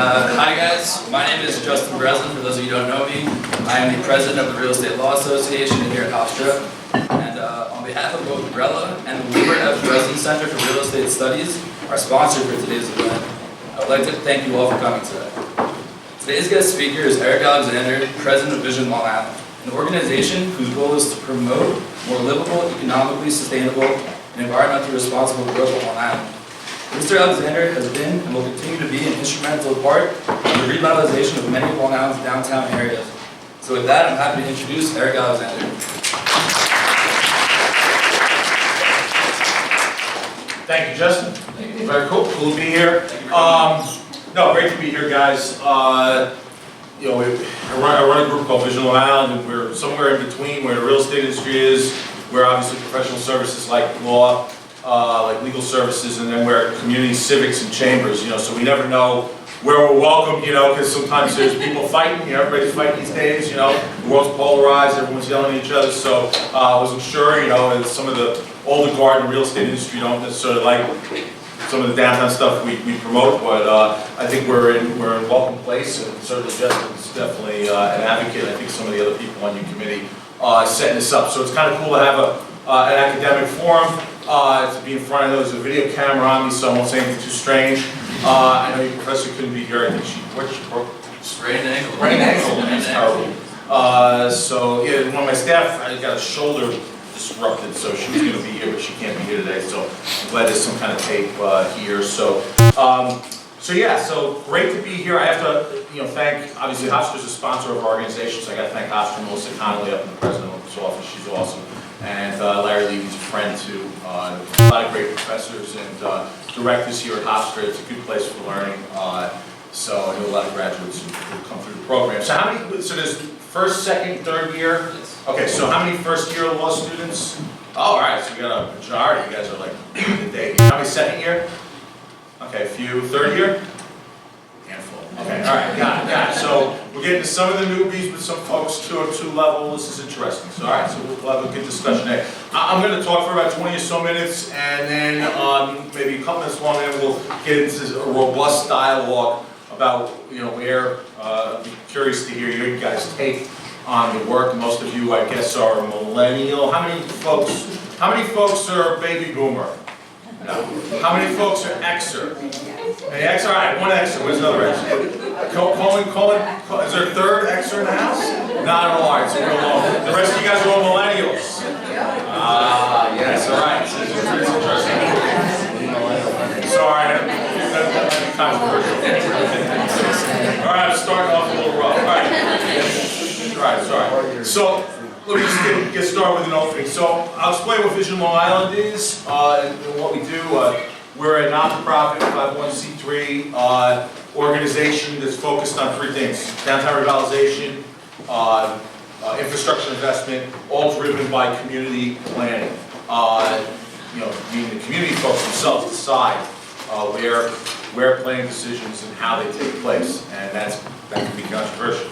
Hi guys, my name is Justin Breslin. For those of you who don't know me, I am the president of the Real Estate Law Association here at Hofstra. And on behalf of both Umbrella and the Wilbur F. Breslin Center for Real Estate Studies, our sponsor for today's event, I would like to thank you all for coming today. Today's guest speaker is Eric Alexander, president of Vision Long Island, an organization whose goal is to promote more livable, economically sustainable, and environmentally responsible growth on Long Island. Mr. Alexander has been and will continue to be an instrumental part in the revitalization of many of Long Island's downtown areas. So with that, I'm happy to introduce Eric Alexander. Thank you, Justin. Thank you. Very cool. Cool to be here. No, great to be here, guys. I run a group called Vision Long Island, and we're somewhere in between where the real estate industry is, where obviously professional services like law, like legal services, and then where community civics and chambers, so we never know where we're welcome, because sometimes there's people fighting, everybody's fighting these days, the world's polarized, everyone's yelling at each other, so I wasn't sure, as some of the older guard in the real estate industry don't necessarily like some of the downtown stuff we promote, but I think we're in a welcome place, and certainly Justin's definitely an advocate. I think some of the other people on your committee setting this up, so it's kind of cool to have an academic forum. To be in front of those, a video camera on me, so I won't say anything too strange. I know your professor couldn't be here. I think she broke Sprained ankle. Sprained ankle. That's terrible. So yeah, one of my staff, I got a shoulder disrupted, so she was going to be here, but she can't be here today. So I'm glad there's some kind of tape here. So yeah, so great to be here. I have to thank, obviously Hofstra's a sponsor of our organization, so I got to thank Hofstra, Melissa Connolly up in the president's office. She's awesome. And Larry Levy's a friend too. A lot of great professors and directors here at Hofstra. It's a good place for learning. So I know a lot of graduates who come through the program. So so there's first, second, third year? Yes. Okay, so how many first year law students? Oh, all right, so we got a majority. You guys are like the day. How many second year? Okay, a few. Third year? Handful. Okay, all right, got it. So we're getting to some of the newbies, but some folks 202 level. This is interesting. So all right, so we'll have a good discussion there. I'm going to talk for about 20 or so minutes, and then maybe a couple minutes long, and we'll get into a robust dialogue about where. I'd be curious to hear your guys' take on the work. Most of you, I guess, are millennial. How many folks are baby boomer? No. How many folks are Xer? Any Xer? All right, one Xer. Where's another Xer? Colin, is there a third Xer in the house? Not at all. All right, so we're alone. The rest of you guys are all millennials. Yes, all right. It's interesting. Sorry, that's controversial. All right, I'm starting off a little rough. All right, sorry. So let me just get started with an opening. So I'll explain what Vision Long Island is and what we do. We're a non-profit 501c3 organization that's focused on three things: downtown revitalization, infrastructure investment, all driven by community planning. Meaning the community folks themselves decide where planning decisions and how they take place, and that can be controversial.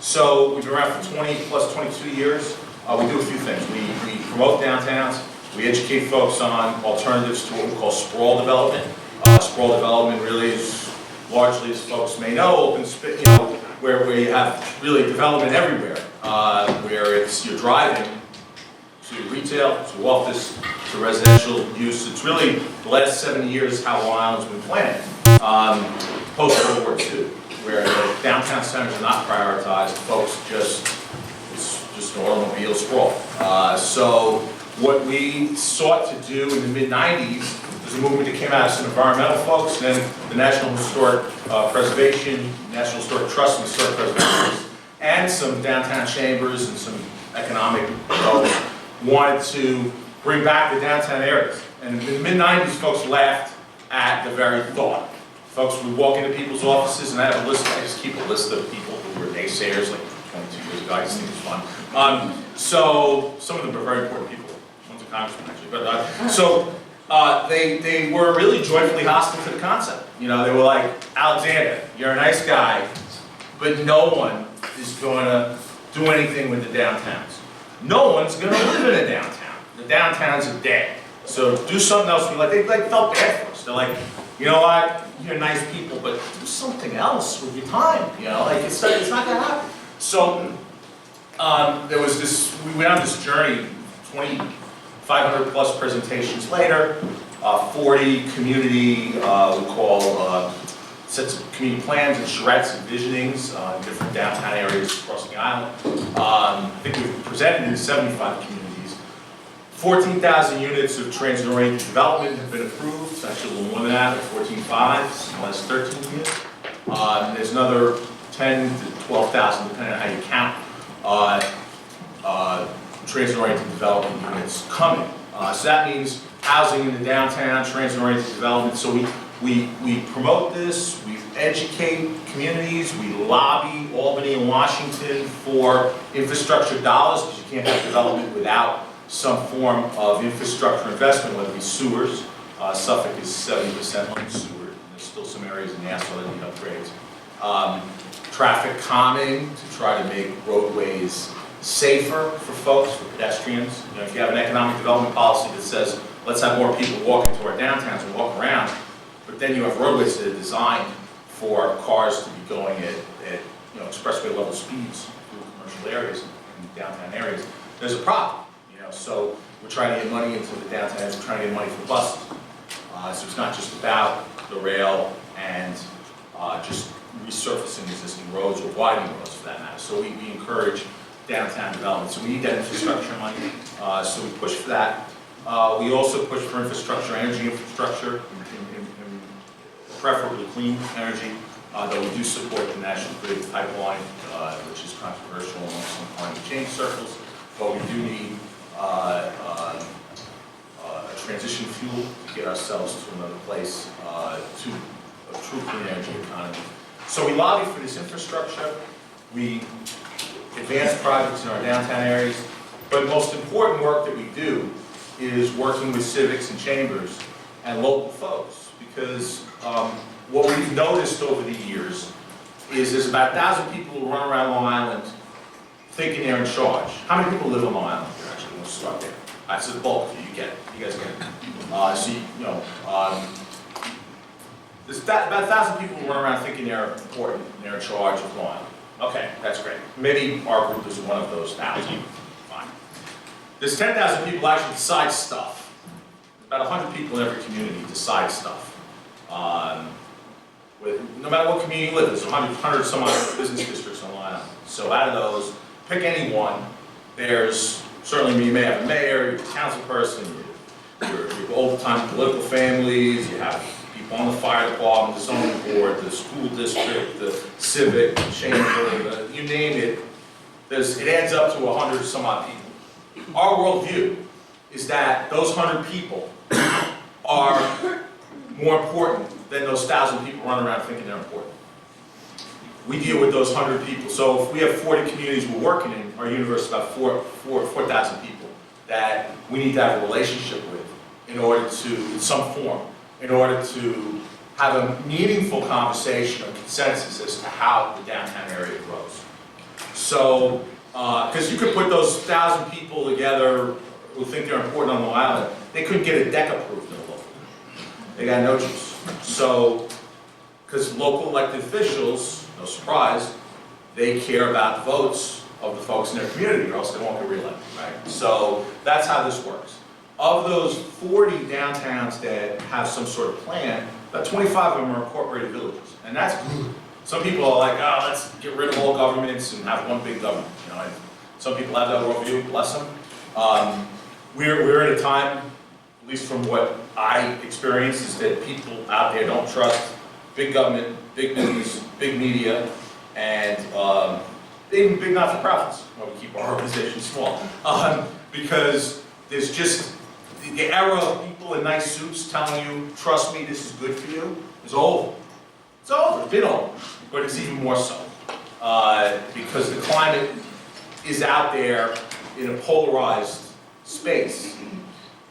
So we've been around for 22 years. We do a few things. We promote downtowns. We educate folks on alternatives to what we call sprawl development. Sprawl development really is largely, as folks may know, open space, where you have really development everywhere, where you're driving to retail, to office, to residential use. It's really the last 70 years how Long Island's been planned. Post-World War II, where the downtown centers are not prioritized, folks it's just an automobile sprawl. So what we sought to do in the mid-90s was a movement that came out of some environmental folks, and then the National Historic Preservation, National Historic Trust and Historic Preservation, and some downtown chambers and some economic folks wanted to bring back the downtown areas. And in the mid-90s, folks laughed at the very thought. Folks would walk into people's offices, and I have a list. I just keep a list of people who were naysayers, like 22 years ago. I just think it's fun. So some of them are very important people. One's a congressman, actually. But they were really joyfully hostile to the concept. They were like, Alexander, you're a nice guy, but no one is going to do anything with the downtowns. No one's going to live in a downtown. The downtowns are dead. So do something else. They felt bad for us. They're like, you know what, you're nice people, but do something else with your time. You know, like it's not gonna happen. So there was this. We went on this journey. 2,500 plus presentations later, 40 community we call sets of community plans and charrettes and visionings in different downtown areas across the island. I think we've presented in 75 communities. 14,000 units of transit-oriented development have been approved. It's actually a little more than that, like 14.5, less 13 units. There's another 10 to 12,000, depending on how you count, transit-oriented development units coming. So that means housing in the downtown, transit-oriented development. So we promote this, we educate communities, we lobby Albany and Washington for infrastructure dollars, because you can't have development without some form of infrastructure investment, whether it be sewers. Suffolk is 70% unsewered. There's still some areas in Nassau that need upgrades. Traffic calming to try to make roadways safer for folks, for pedestrians. You know, if you have an economic development policy that says, let's have more people walk into our downtowns and walk around, but then you have roadways that are designed for cars to be going at expressway level speeds through commercial areas and downtown areas, there's a problem. You know, so we're trying to get money into the downtowns, we're trying to get money for buses. So it's not just about the rail and just resurfacing existing roads or widening roads for that matter. So we encourage downtown development. So we need that infrastructure money, so we push for that. We also push for infrastructure, energy infrastructure, and preferably clean energy, though we do support the National Grid pipeline, which is controversial among some climate change circles, but we do need a transition fuel to get ourselves to another place, to a true clean energy economy. So we lobby for this infrastructure. We advance projects in our downtown areas, but most important work that we do is working with civics and chambers and local folks, because what we've noticed over the years is there's about 1,000 people who run around Long Island thinking they're in charge. How many people live on Long Island here, actually? We'll start there. All right, so the bulk of you, you get it. You guys get it. There's about 1,000 people who run around thinking they're important and they're in charge of Long Island. Okay, that's great. Maybe our group is one of those 1,000. Fine. There's 10,000 people who actually decide stuff. About 100 people in every community decide stuff. No matter what community you live in, there's 100 some odd business districts on Long Island. So out of those, pick any one. There's certainly, you may have a mayor, your council person, your old-time political families, you have people on the fire department, the zoning board, the school district, the civic, the chamber, you name it. It adds up to 100 some odd people. Our worldview is that those 100 people are more important than those 1,000 people running around thinking they're important. We deal with those 100 people. So if we have 40 communities we're working in, our universe is about 4,000 people that we need to have a relationship with in order to, in some form, in order to have a meaningful conversation or consensus as to how the downtown area grows. So, because you could put those 1,000 people together who think they're important on Long Island, they couldn't get a deck approved in a local. They got no juice. So, because local elected officials, no surprise, they care about the votes of the folks in their community, or else they won't get reelected, right? So that's how this works. Of those 40 downtowns that have some sort of plan, about 25 of them are incorporated villages, and that's good. Some people are like, oh, let's get rid of all governments and have one big government. You know, and some people have that worldview, bless them. We're at a time, at least from what I experience, is that people out there don't trust big government, big business, big media, and even big not-for-profits, while we keep our organization small. Because there's just, the era of people in nice suits telling you, trust me, this is good for you, is over. It's over, it's been over, but it's even more so. Because the climate is out there in a polarized space.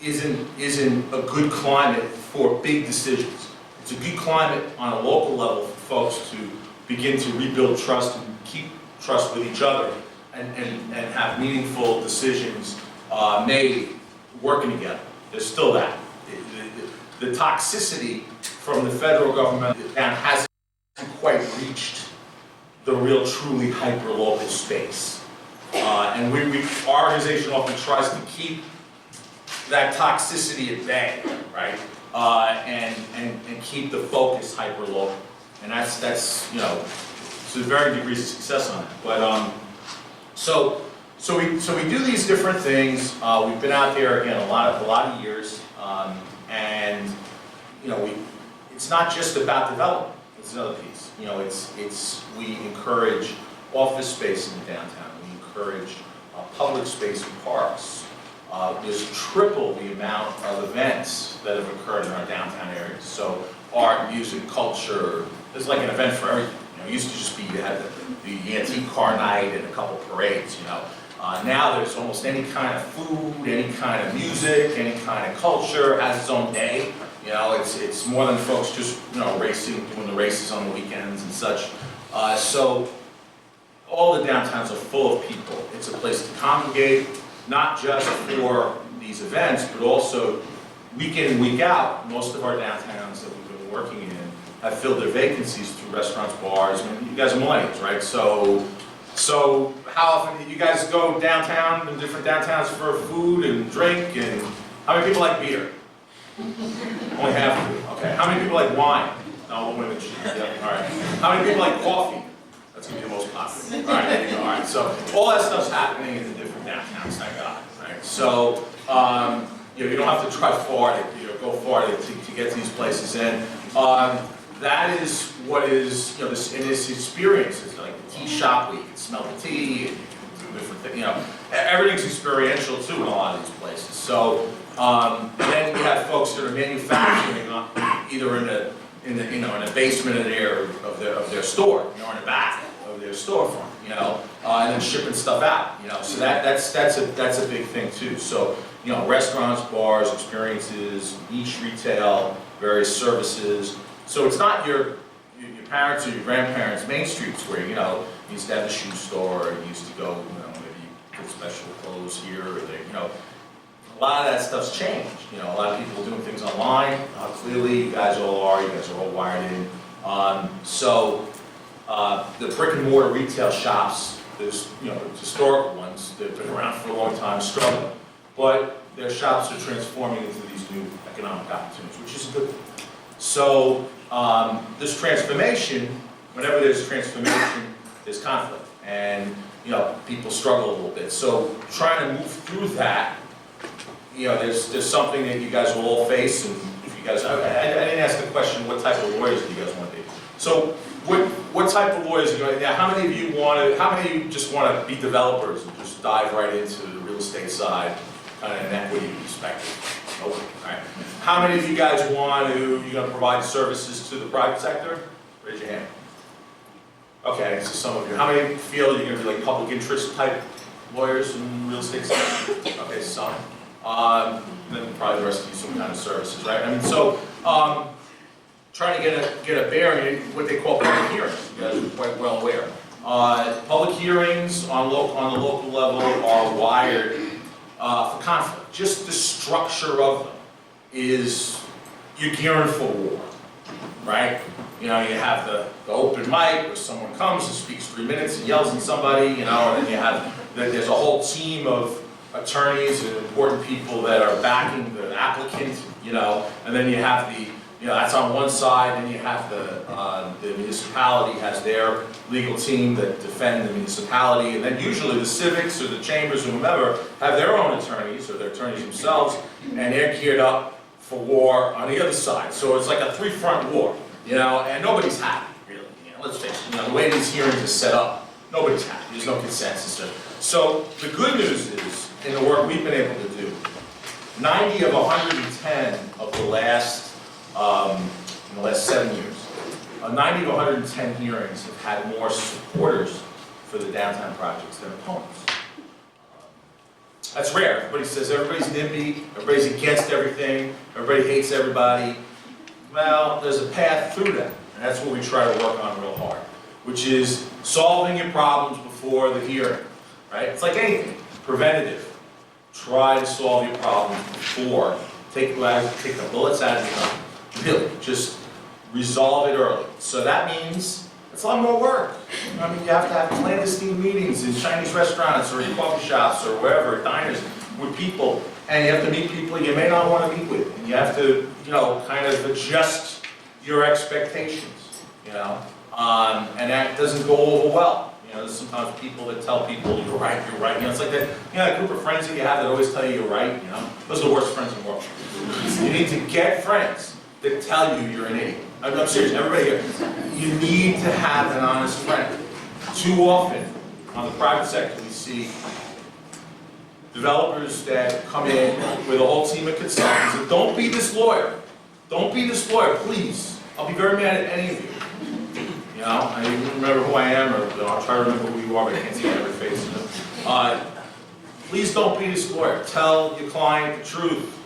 Isn't a good climate for big decisions. It's a good climate on a local level for folks to begin to rebuild trust and keep trust with each other and have meaningful decisions made working together. There's still that. The toxicity from the federal government hasn't quite reached the real, truly hyper-local space. And our organization often tries to keep that toxicity at bay, right? And keep the focus hyper-local. And that's you know, to varying degrees of success on that. But so we do these different things. We've been out there again a lot of years, and you know, it's not just about development. It's another piece. You know, we encourage office space in the downtown. We encourage public space in parks. There's triple the amount of events that have occurred in our downtown areas. So art, music, culture. There's like an event for everything. You know, it used to just be you had the antique car night and a couple parades. You know, now there's almost any kind of food, any kind of music, any kind of culture has its own day. You know, it's more than folks just, you know, racing, doing the races on the weekends and such. So all the downtowns are full of people. It's a place to congregate, not just for these events, but also week in and week out. Most of our downtowns that we've been working in have filled their vacancies through restaurants, bars. I mean, you guys are millennials, right? So how often do you guys go downtown, in different downtowns for food and drink? And how many people like beer? Only half of you. Okay. How many people like wine? No, women. Yep. All right. How many people like coffee? That's gonna be the most popular. All right. There you go. All right. So all that stuff's happening in the different downtowns. Thank God. Right. So you know, you don't have to drive far to go far to get these places in. That is what is, you know, this experience is like the tea shop where you can smell the tea and do different things. You know, everything's experiential too in a lot of these places. So then you have folks that are manufacturing either in the basement of their store, you know, or in the back of their storefront, you know, and then shipping stuff out, you know. So that's a big thing too. So you know, restaurants, bars, experiences, niche retail, various services. So it's not your parents or your grandparents' main streets where, you know, you used to have a shoe store, you used to go, you know, maybe get special clothes here or there, you know. A lot of that stuff's changed. You know, a lot of people are doing things online. Clearly, you guys all are. You guys are all wired in. So the brick and mortar retail shops, there's, you know, historical ones that have been around for a long time, struggling. But their shops are transforming into these new economic opportunities, which is a good thing. So this transformation, whenever there's transformation, there's conflict, and you know, people struggle a little bit. So trying to move through that, you know, there's something that you guys will all face, and if you guys, I didn't ask the question, what type of lawyers do you guys want to be? So what type of lawyers are you going to? Now, how many of you just want to be developers and just dive right into the real estate side, kind of an equity perspective? Okay. All right. How many of you guys you're going to provide services to the private sector? Raise your hand. Okay, so some of you. How many feel you're going to be like public interest type lawyers in real estate sector? Okay, some. Then probably the rest of you some kind of services, right? I mean, so trying to get a bearing in what they call public hearings. You guys are quite well aware. Public hearings on the local level are wired for conflict. Just the structure of them is you're gearing for war, right? You know, you have the open mic where someone comes and speaks 3 minutes and yells at somebody, you know, and then there's a whole team of attorneys and important people that are backing the applicant, you know, and then you have that's on one side, and you have the municipality has their legal team that defend the municipality, and then usually the civics or the chambers or whomever have their own attorneys or their attorneys themselves, and they're geared up for war on the other side. So it's like a three-front war, you know, and nobody's happy, really. You know, let's face it, you know, the way these hearings are set up, nobody's happy. There's no consensus. So the good news is, in the work we've been able to do, 90 of 110 of the last in the last 7 years, 90 of 110 hearings have had more supporters for the downtown projects than opponents. That's rare. Everybody says everybody's NIMBY, everybody's against everything, everybody hates everybody. Well, there's a path through that, and that's what we try to work on real hard, which is solving your problems before the hearing, right? It's like anything, preventative. Try to solve your problems before take the bullets out of the gun. Really, just resolve it early. So that means it's a lot more work. I mean, you have to have clandestine meetings in Chinese restaurants or in coffee shops or wherever, diners, with people, and you have to meet people you may not want to meet with. And you have to, kind of adjust your expectations, and that doesn't go over well. There's sometimes people that tell people, you're right. It's like that group of friends that you have that always tell you you're right, Those are the worst friends in the world. You need to get friends that tell you you're an idiot. I'm serious, everybody here. You need to have an honest friend. Too often, on the private sector, we see developers that come in with a whole team of consultants and don't be this lawyer. Don't be this lawyer, please. I'll be very mad at any of you. I don't remember who I am, or I'll try to remember who you are, but I can't see every face. Please don't be this lawyer. Tell your client the truth,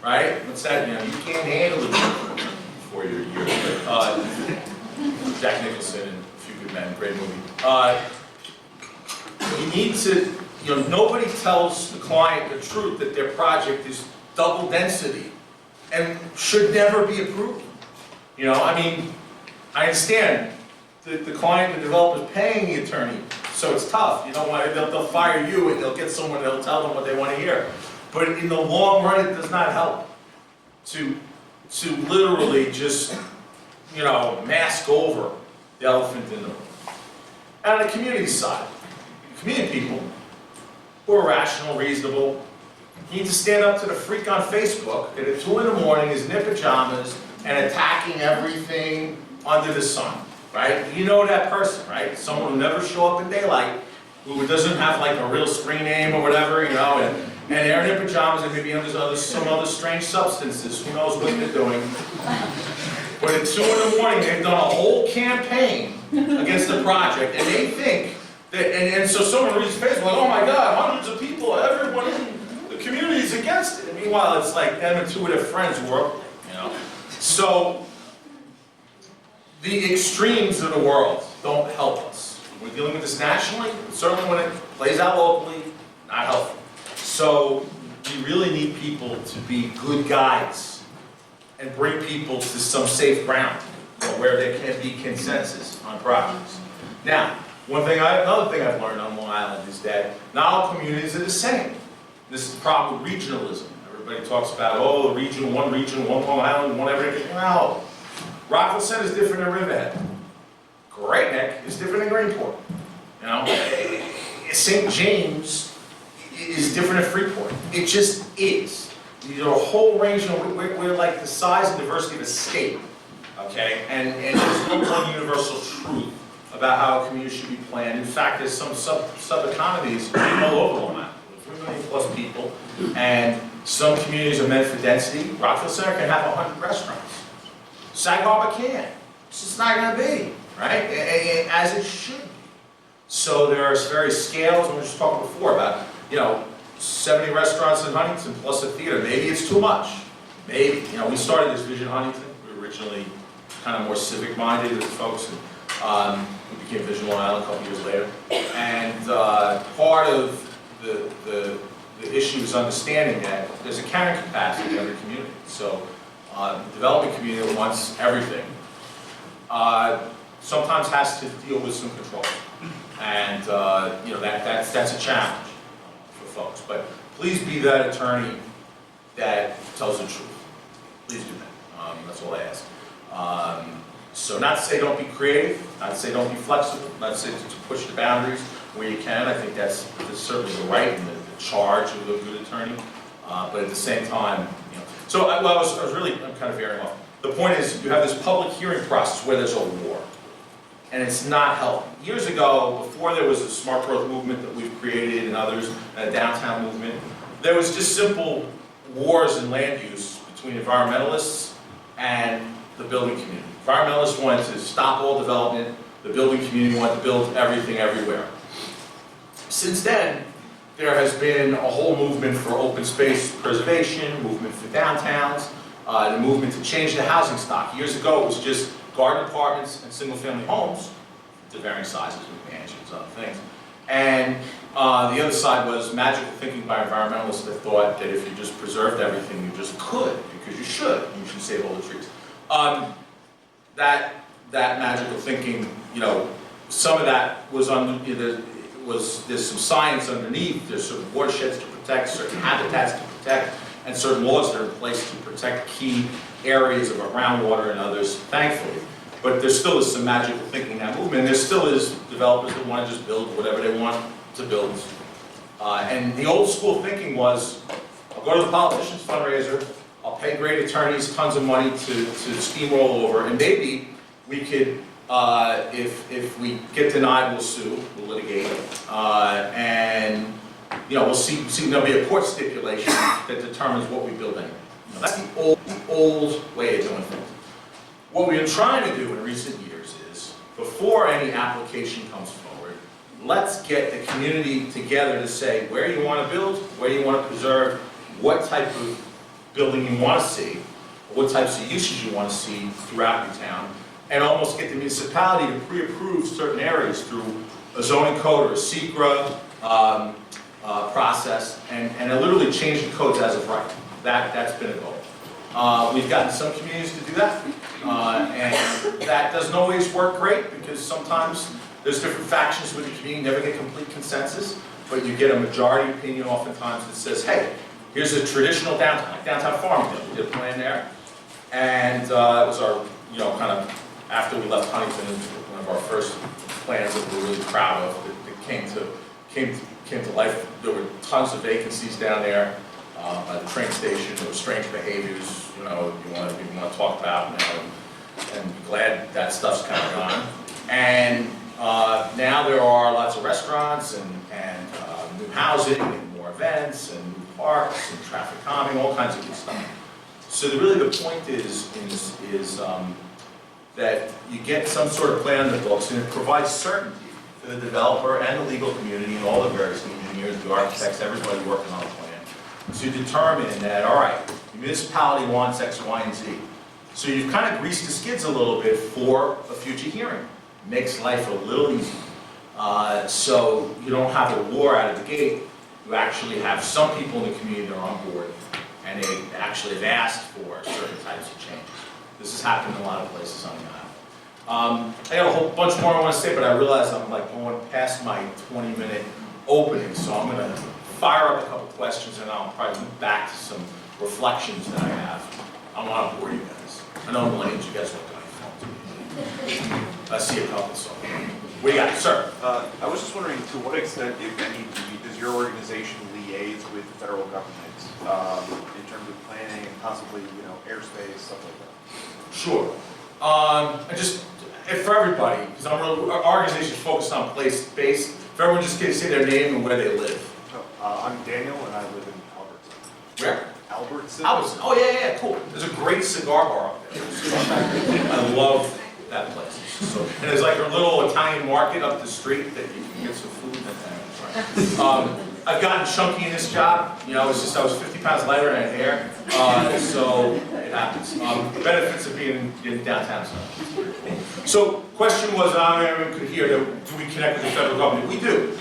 right? What's that? You can't handle the truth before you're Jack Nicholson and A Few Good Men, great movie. You need to, nobody tells the client the truth that their project is double density and should never be approved. I understand the client, the developer's paying the attorney, so it's tough. They'll fire you and they'll get someone that'll tell them what they want to hear. But in the long run, it does not help to literally just, mask over the elephant in the room. And on the community side, community people who are rational, reasonable, need to stand up to the freak on Facebook that at 2 in the morning is in their pajamas and attacking everything under the sun, right? You know that person, right? Someone who never show up in daylight, who doesn't have like a real screen name or whatever, and they're in their pajamas and maybe under some other strange substances, who knows what they're doing. But at 2 in the morning, they've done a whole campaign against the project, and they think that, and so someone reads Facebook, like, oh my God, hundreds of people, everyone in the community is against it. And meanwhile, it's like them and 2 of their friends work, So, the extremes of the world don't help us. We're dealing with this nationally, certainly when it plays out locally, not helpful. So, we really need people to be good guides and bring people to some safe ground where there can be consensus on projects. Now, another thing I've learned on Long Island is that not all communities are the same. This is the problem with regionalism. Everybody talks about, one region, one Long Island, one everything. No. Rockville Center is different than Riverhead. Great Neck is different than Greenport. St. James is different than Freeport. It just is. These are a whole range of, we're like the size and diversity of a state, okay? And there's no one universal truth about how a community should be planned. In fact, there's some sub-economies all over Long Island, 3 million plus people, and some communities are meant for density. Rockville Center can have 100 restaurants. Sag Harbor can't. It's just not going to be, right? As it should be. So there are various scales, and we were just talking before about, 70 restaurants in Huntington plus a theater. Maybe it's too much. Maybe. We started this Vision Huntington. We were originally kind of more civic-minded as folks, and we became Vision Long Island a couple years later. And part of the issue is understanding that there's a carrying capacity in every community. So the development community that wants everything sometimes has to deal with some control. And that's a challenge for folks. But please be that attorney that tells the truth. Please do that. That's all I ask. So not to say don't be creative, not to say don't be flexible, not to say to push the boundaries where you can. I think that's certainly the right and the charge of a good attorney. But at the same time, So I'm kind of veering off. The point is, you have this public hearing process where there's a war. And it's not helping. Years ago, before there was a smart growth movement that we've created and others, and a downtown movement, there was just simple wars in land use between environmentalists and the building community. Environmentalists wanted to stop all development. The building community wanted to build everything everywhere. Since then, there has been a whole movement for open space preservation, movement for downtowns, the movement to change the housing stock. Years ago, it was just garden apartments and single-family homes to varying sizes with mansions and other things. And The other side was magical thinking by environmentalists that thought that if you just preserved everything, you just could, because you should save all the trees. That magical thinking, you know, some of that was there's some science underneath. There's certain watersheds to protect, certain habitats to protect, and certain laws that are in place to protect key areas of our groundwater and others, thankfully. But there still is some magical thinking in that movement, and there still is developers that want to just build whatever they want to build. And the old school thinking was, I'll go to the politician's fundraiser, I'll pay great attorneys tons of money to steamroll over, and maybe we could, if we get denied, we'll sue, we'll litigate, and you know, we'll see there'll be a court stipulation that determines what we build anyway. You know, that's the old way of doing things. What we've been trying to do in recent years is, before any application comes forward, let's get the community together to say where you want to build, where you want to preserve, what type of building you want to see, what types of uses you want to see throughout your town, and almost get the municipality to pre-approve certain areas through a zoning code or a SECRA process, and literally change the codes as of right. That's been a goal. We've gotten some communities to do that, and that doesn't always work great because sometimes there's different factions with the community, never get complete consensus, but you get a majority opinion oftentimes that says, hey, here's a traditional downtown Farmington. We did a plan there, and it was our, you know, kind of, after we left Huntington, it was one of our first plans that we were really proud of that came to life. There were tons of vacancies down there at the train station. There were strange behaviors, you know, you want to talk about, you know, and glad that stuff's kind of gone. And now there are lots of restaurants and new housing and more events and new parks and traffic calming, all kinds of good stuff. So really the point is that you get some sort of plan in the books, and it provides certainty to the developer and the legal community and all the various engineers, the architects, everybody working on a plan, to determine that, all right, the municipality wants X, Y, and Z. So you've kind of greased the skids a little bit for a future hearing. Makes life a little easier. So you don't have a war out of the gate. You actually have some people in the community that are on board, and they actually have asked for certain types of changes. This has happened in a lot of places on the island. I got a whole bunch more I want to say, but I realize I'm like going past my 20-minute opening, so I'm going to fire up a couple questions, and I'll probably move back to some reflections that I have. I don't want to bore you guys. I know millennials, you guys look on your phones. I see a couple, so. What do you got, sir? I was just wondering, to what extent, if any, does your organization liaise with the federal government in terms of planning and possibly, you know, airspace, stuff like that? Sure. For everybody, because our organization is focused on place-based, if everyone just can say their name and where they live. I'm Daniel, and I live in Albertson. Where? Albertson? Albertson. Oh, yeah, cool. There's a great cigar bar up there. I love that place. So, and there's like a little Italian market up the street that you can get some food. I've gotten chunky in this job. You know, I was 50 pounds lighter than I had hair. So it happens. Benefits of being in downtown. So question was, I don't know if everyone could hear, do we connect with the federal government? We do.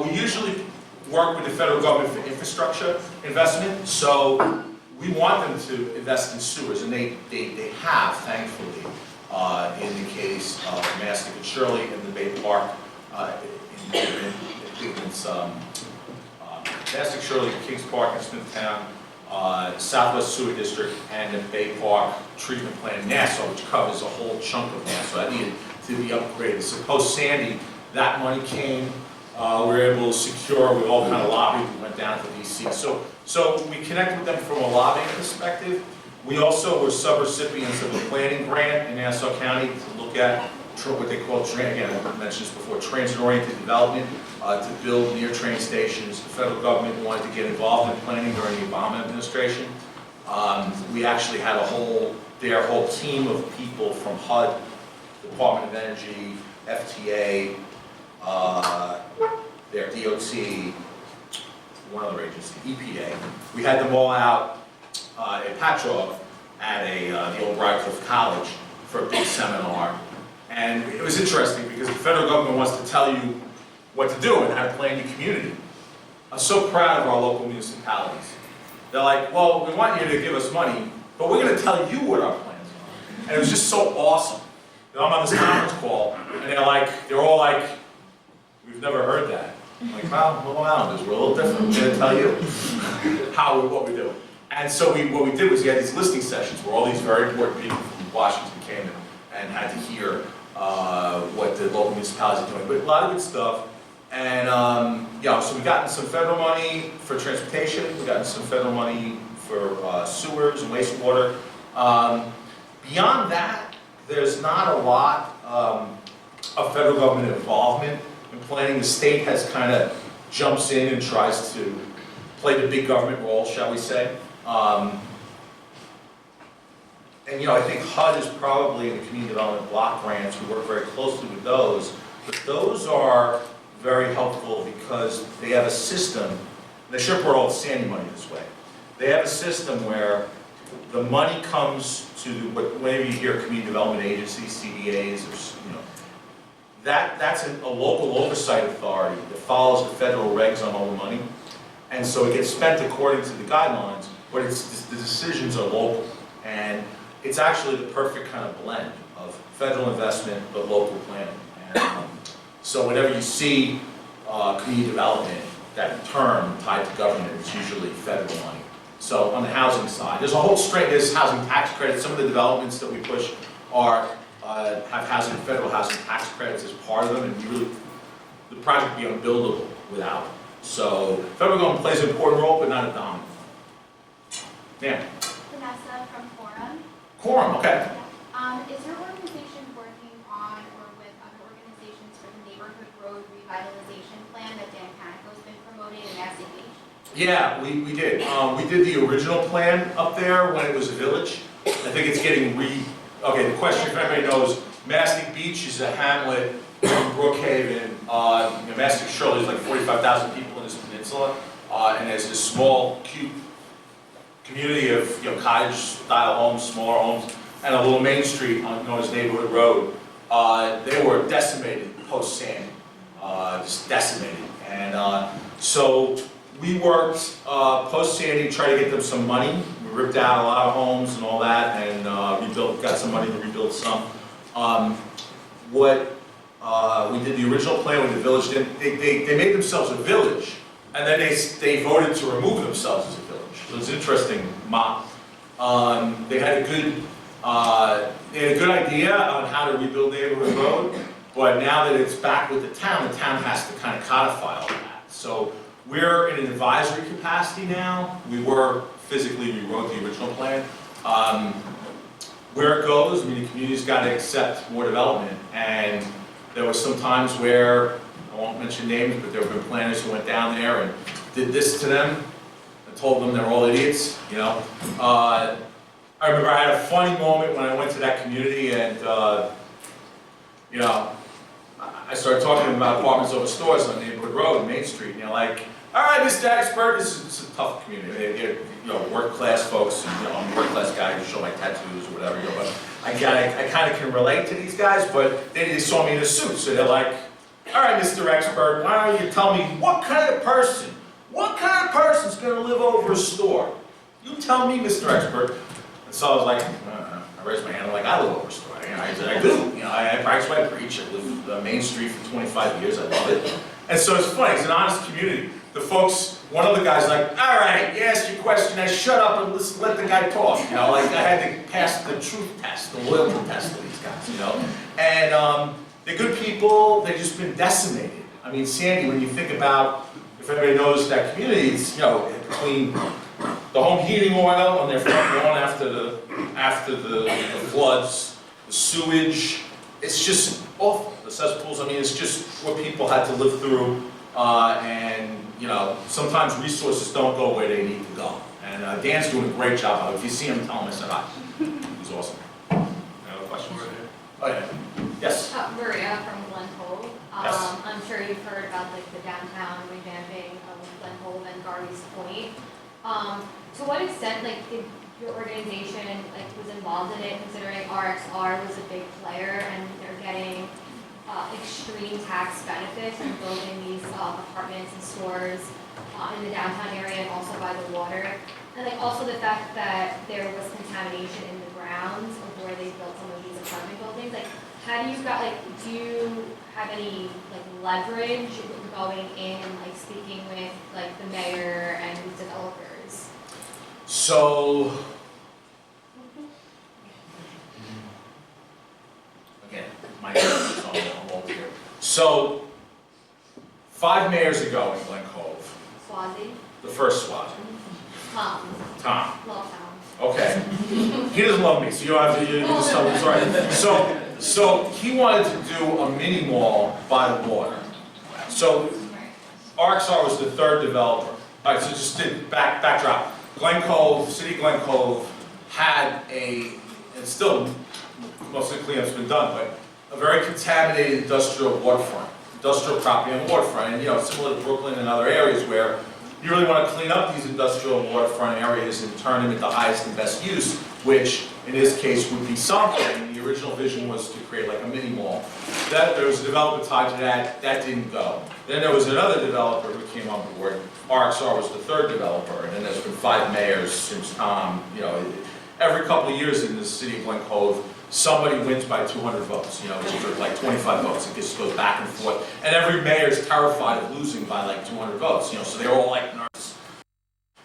We usually work with the federal government for infrastructure investment. So we want them to invest in sewers, and they have, thankfully, in the case of Mastic and Shirley in the Bay Park, Mastic, Shirley, Kings Park, and Smithtown, Southwest Sewer District, and the Bay Park Treatment Plant in Nassau, which covers a whole chunk of Nassau. That needed to be upgraded. So post-Sandy, that money came. We were able to secure, we all kind of lobbied, we went down to DC. So we connected with them from a lobbying perspective. We also were sub-recipients of a planning grant in Nassau County to look at what they call, again, I mentioned this before, transit-oriented development to build near train stations. The federal government wanted to get involved in planning during the Obama administration. We actually had their whole team of people from HUD, Department of Energy, FTA, their DOT, one other agency, EPA. We had them all out at Patchogue at the old Radcliffe College for a big seminar. And it was interesting because the federal government wants to tell you what to do and how to plan your community. I'm so proud of our local municipalities. They're like, well, we want you to give us money, but we're going to tell you what our plans are. And it was just so awesome. You know, I'm on this conference call, and they're all like, we've never heard that. I'm like, well, Little Islanders, we're a little different. We're going to tell you what we do. And so what we did was we had these listening sessions where all these very important people from Washington came in and had to hear what the local municipalities are doing. But a lot of good stuff. And so we gotten some federal money for transportation. We gotten some federal money for sewers and wastewater. Beyond that, there's not a lot of federal government involvement in planning. The state has kind of jumps in and tries to play the big government role, shall we say. And I think HUD is probably in the community development block grants. We work very closely with those, but those are very helpful because they have a system. They should put all the Sandy money this way. They have a system where the money comes to whenever you hear community development agencies, CDAs, or that's a local oversight authority that follows the federal regs on all the money, and so it gets spent according to the guidelines. But the decisions are local, and it's actually the perfect kind of blend of federal investment but local planning. And, so whenever you see community development, that term tied to government, it's usually federal money. So on the housing side, there's a whole string. There's housing tax credits. Some of the developments that we push have federal housing tax credits as part of them, and the project would be unbuildable without it. So federal government plays an important role, but not a dominant. Yeah. Vanessa from Quorum. Quorum, okay. Is your organization working on or with other organizations for the neighborhood road revitalization plan that Dan Canico's been promoting in Massac Beach? Yeah, we did. We did the original plan up there when it was a village. I think it's getting okay, the question, if anybody knows, Massac Beach is a hamlet in Brookhaven. Massac Shirley is like 45,000 people in this peninsula, and there's this small, cute community of cottage-style homes, smaller homes, and a little main street known as Neighborhood Road. They were decimated post-Sandy, just decimated. And so we worked post-Sandy to try to get them some money. We ripped out a lot of homes and all that, and got some money to rebuild some. We did the original plan with the village. They made themselves a village, and then they voted to remove themselves as a village. So it's an interesting model. They had a good idea on how to rebuild Neighborhood Road, but now that it's back with the town has to kind of codify all that. So we're in an advisory capacity now. We physically rewrote the original plan. Where it goes, the community's got to accept more development, and there were some times where, I won't mention names, but there have been planners who went down there and did this to them. I told them they're all idiots, I remember I had a funny moment when I went to that community, and I started talking to them about apartments over stores on Neighborhood Road, Main Street, and they're like, all right, Mr. Expert, this is a tough community. They're work-class folks, and I'm a work-class guy who show my tattoos or whatever, but I kind of can relate to these guys, but they saw me in a suit, so they're like, all right, Mr. Expert, why don't you tell me what kind of person's going to live over a store? You tell me, Mr. Expert. And so I was like, I raised my hand, I'm like, I live over a store. I said, I do. I practice what I preach. I lived on Main Street for 25 years. I love it. And so it's funny. It's an honest community. The folks, one of the guys like, all right, you asked your question. Now shut up and let the guy talk. I had to pass the truth test, the loyalty test to these guys, And they're good people. They've just been decimated. Sandy, when you think about, if anybody knows that community, it's, between the home heating oil on their front lawn after the floods, the sewage, it's just awful. The cesspools, it's just what people had to live through, and sometimes resources don't go where they need to go. And Dan's doing a great job. If you see him, tell him I said hi. He's awesome. Any other questions? Oh yeah. Yes. Maria from Glen Cove. Yes. I'm sure you've heard about the downtown revamping of Glen Cove and Garvey's Point. To what extent, did your organization was involved in it, considering RXR was a big player and they're getting extreme tax benefit from building these apartments and stores in the downtown area and also by the water. And like also the fact that there was contamination in the grounds of where they built some of these apartment buildings. Like, how do you got do you have any like leverage going in and like speaking with like the mayor and developers? So, again, my name is I'm old here. So, 5 mayors ago in Glen Cove, Swazi? the first Swazi, Tom. Tom. Love Tom. Okay. He doesn't love me, so you don't have to, you just tell me, sorry. So he wanted to do a mini mall by the water. So RXR was the third developer. All right, so just backdrop. Glen Cove, City of Glen Cove had and still, most of the cleanup's been done, but a very contaminated industrial waterfront, industrial property on the waterfront, and similar to Brooklyn and other areas where you really want to clean up these industrial waterfront areas and turn them into highest and best use, which in this case would be something. The original vision was to create like a mini mall. There was a developer tied to that didn't go. Then there was another developer who came on board. RXR was the third developer, and then there's been 5 mayors since Tom. Every couple of years in the city of Glen Cove, somebody wins by 200 votes, which is like 25 votes. It just goes back and forth. And every mayor is terrified of losing by like 200 votes, so they're all like nervous.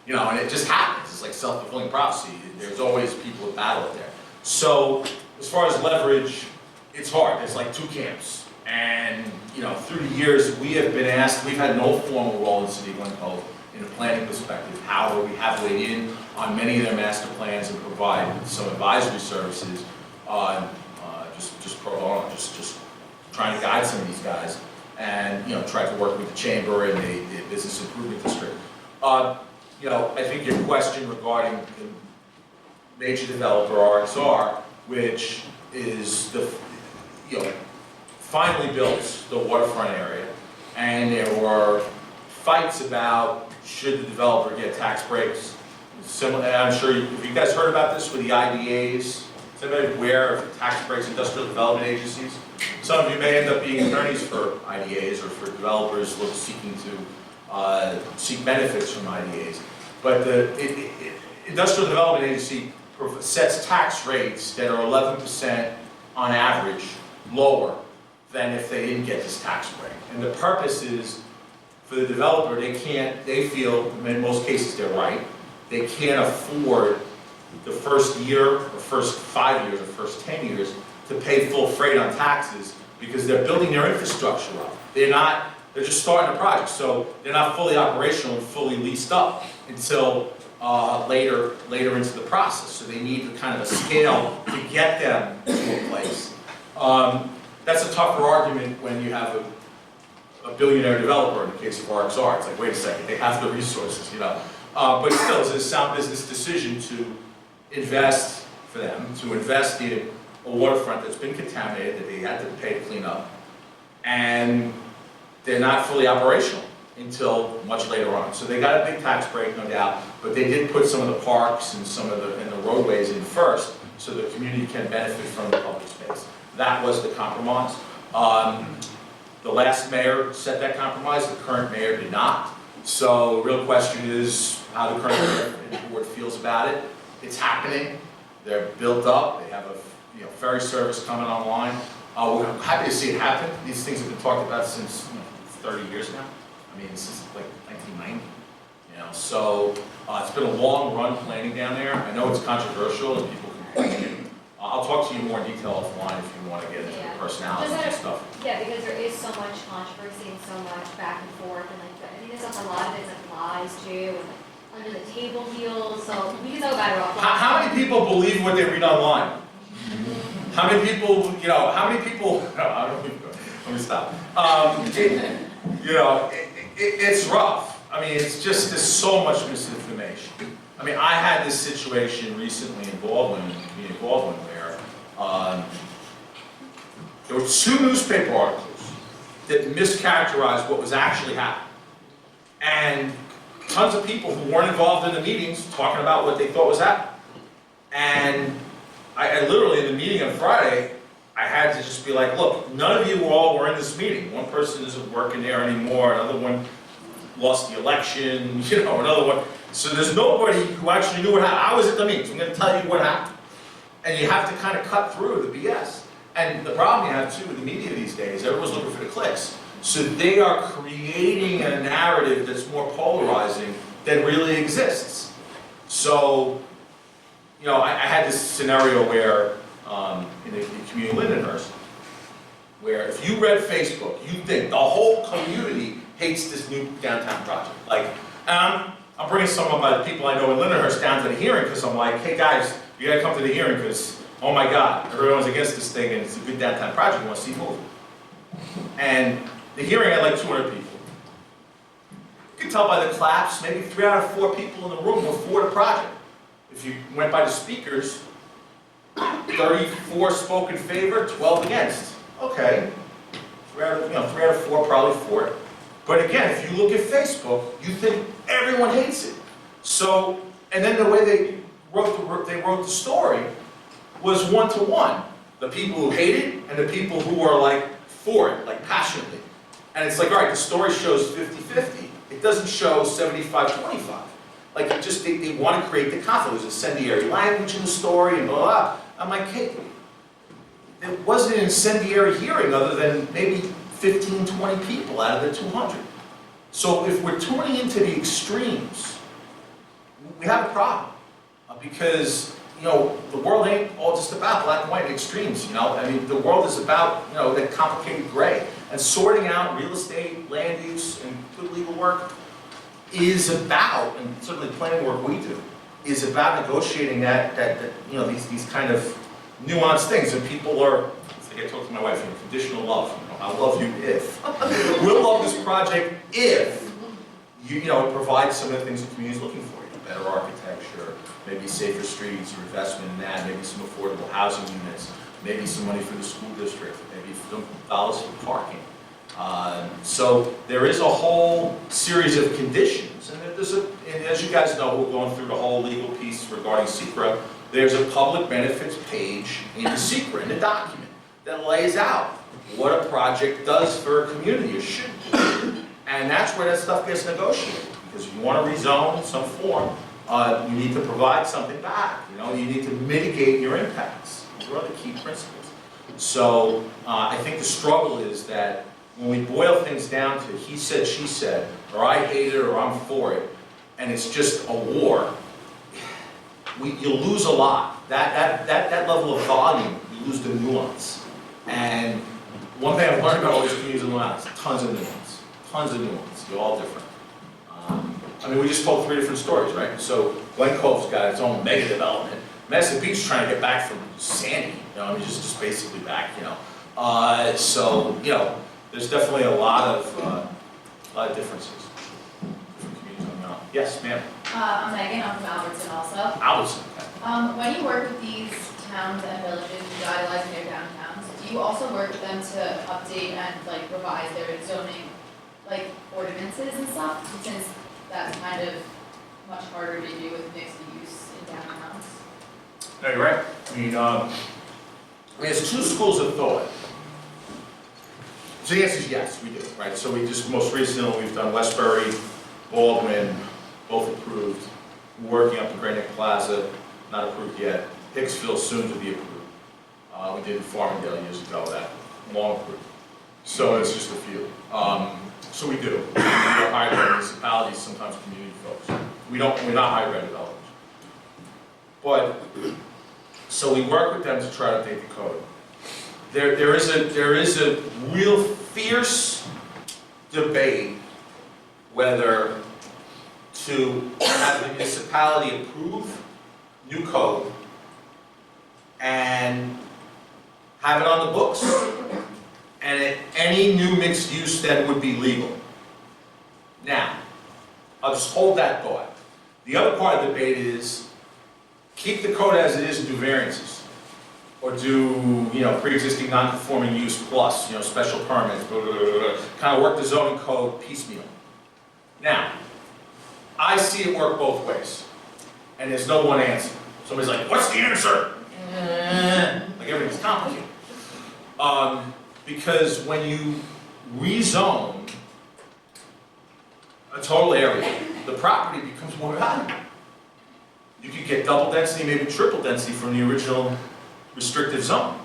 And it just happens. It's like self-fulfilling prophecy. There's always people that battle it there. So as far as leverage, it's hard. There's like 2 camps. And, through the years, we have been asked, we've had no formal role in the city of Glen Cove in a planning perspective. However, we have weighed in on many of their master plans and provide some advisory services on just pro bono, just trying to guide some of these guys, and try to work with the chamber and the business improvement district. I think your question regarding the major developer RXR, which is finally built the waterfront area, and there were fights about should the developer get tax breaks. Similar, and I'm sure have you guys heard about this with the IDAs? Is anybody aware of tax breaks, industrial development agencies? Some of you may end up being attorneys for IDAs or for developers seeking to seek benefits from IDAs. But the industrial development agency sets tax rates that are 11% on average lower than if they didn't get this tax break. And the purpose is for the developer, they feel, in most cases they're right, they can't afford the first year, or first 5 years, or first 10 years to pay full freight on taxes because they're building their infrastructure up. They're just starting a project, so they're not fully operational and fully leased up until later into the process. So they need kind of a scale to get them to a place. That's a tougher argument when you have a billionaire developer in the case of RXR. It's like, wait a second, they have the resources, But still, it's a sound business decision to invest for them, to invest in a waterfront that's been contaminated, that they had to pay to clean up, and they're not fully operational until much later on. So they got a big tax break, no doubt, but they did put some of the parks and some of the roadways in first, so the community can benefit from the public space. That was the compromise. The last mayor set that compromise, the current mayor did not. So the real question is how the current mayor and the board feels about it. It's happening. They're built up. They have a ferry service coming online. We're happy to see it happen. These things have been talked about since 30 years now. I mean, this is like 1990. So it's been a long run planning down there. I know it's controversial and people complain. I'll talk to you more in detail offline if you want to get into the personalities and stuff. Yeah, because there is so much controversy and so much back and forth, and I think there's a lot of it's like lies too, and like under the table deals. So we can talk about it offline. How many people believe what they read online? How many people, how many people, no, I don't think, let me stop. It's rough. I mean, it's just, there's so much misinformation. I mean, I had this situation recently in Baldwin, community of Baldwin, where there were 2 newspaper articles that mischaracterized what was actually happening. And tons of people who weren't involved in the meetings talking about what they thought was happening. And I literally, in the meeting on Friday, I had to just be like, look, none of you all were in this meeting. One person isn't working there anymore, another one lost the election, another one. So there's nobody who actually knew what happened. I was at the meeting, so I'm gonna tell you what happened. And you have to kind of cut through the BS. And the problem you have too with the media these days, everyone's looking for the clicks. So they are creating a narrative that's more polarizing than really exists. So, I had this scenario where, in the community of Lindenhurst, where if you read Facebook, you think the whole community hates this new downtown project. Like, I'm bringing some of my people I know in Lindenhurst down to the hearing because I'm like, hey guys, you gotta come to the hearing because, oh my God, everyone's against this thing and it's a good downtown project, you wanna see it move. And the hearing had like 200 people. You can tell by the claps, maybe 3 out of 4 people in the room were for the project. If you went by the speakers, 34 spoke in favor, 12 against. Okay, 3 out of 4 probably for it. But again, if you look at Facebook, you think everyone hates it. So, and then the way they wrote the story was 1-to-1. The people who hate it and the people who are like for it, like passionately. And it's like, all right, the story shows 50-50. It doesn't show 75-25. Like, it just, they want to create the conflict. There's incendiary language in the story and blah, blah. I'm like, hey, it wasn't an incendiary hearing other than maybe 15, 20 people out of the 200. So if we're tuning into the extremes, we have a problem. Because, the world ain't all just about black and white extremes, I mean, the world is about, that complicated gray. And sorting out real estate, land use, and good legal work is about, and certainly planning work we do, is about negotiating these kind of nuanced things. And people are, it's like I talked to my wife, conditional love. I'll love you if. We'll love this project if it provides some of the things the community is looking for. Better architecture, maybe safer streets or investment in that, maybe some affordable housing units, maybe some money for the school district, maybe some dollars for parking. So there is a whole series of conditions, and and as you guys know, we're going through the whole legal piece regarding SECRA. There's a public benefits page in the SECRA, in the document, that lays out what a project does for a community, or should do. And that's where that stuff gets negotiated. Because you want to rezone in some form, you need to provide something back. You need to mitigate your impacts. Those are the key principles. So I think the struggle is that when we boil things down to he said, she said, or I hate it, or I'm for it, and it's just a war, you'll lose a lot. That level of volume, you lose the nuance. And one thing I've learned about all these communities in the last, tons of nuance. Tons of nuance. They're all different. I mean, we just told 3 different stories, right? So Glen Cove's got its own mega development. Madison Beach is trying to get back from Sandy, just basically back, So, there's definitely a lot of differences. Different communities going on. Yes, ma'am. I'm Megan, I'm from Albertson also. Albertson, okay. When you work with these towns and villages revitalizing their downtowns, do you also work with them to update and revise their zoning ordinances and stuff? Since that's kind of much harder to do with mixed use in downtowns. No, you're right. I mean, there's 2 schools of thought. So the answer is yes, we do, right? So we just, most recently, we've done Westbury, Baldwin, both approved. We're working up to Great Neck Plaza, not approved yet. Hicksville, soon to be approved. We did Farmingdale years ago, that long approved. So it's just a few. So we do. We're higher municipalities, sometimes community folks. We're not higher developers. But, so we work with them to try to update the code. There is a real fierce debate whether to have the municipality approve new code and have it on the books, and any new mixed use then would be legal. Now, I'll just hold that thought. The other part of the debate is keep the code as it is and do variances. Or do, pre-existing non-conforming use plus, special permits, blah, blah, blah, blah, kind of work the zoning code piecemeal. Now, I see it work both ways. And there's no one answer. Somebody's like, what's the answer? Like everything's complicated. Because when you rezone a total area, the property becomes more valuable. You could get double density, maybe triple density from the original restrictive zone.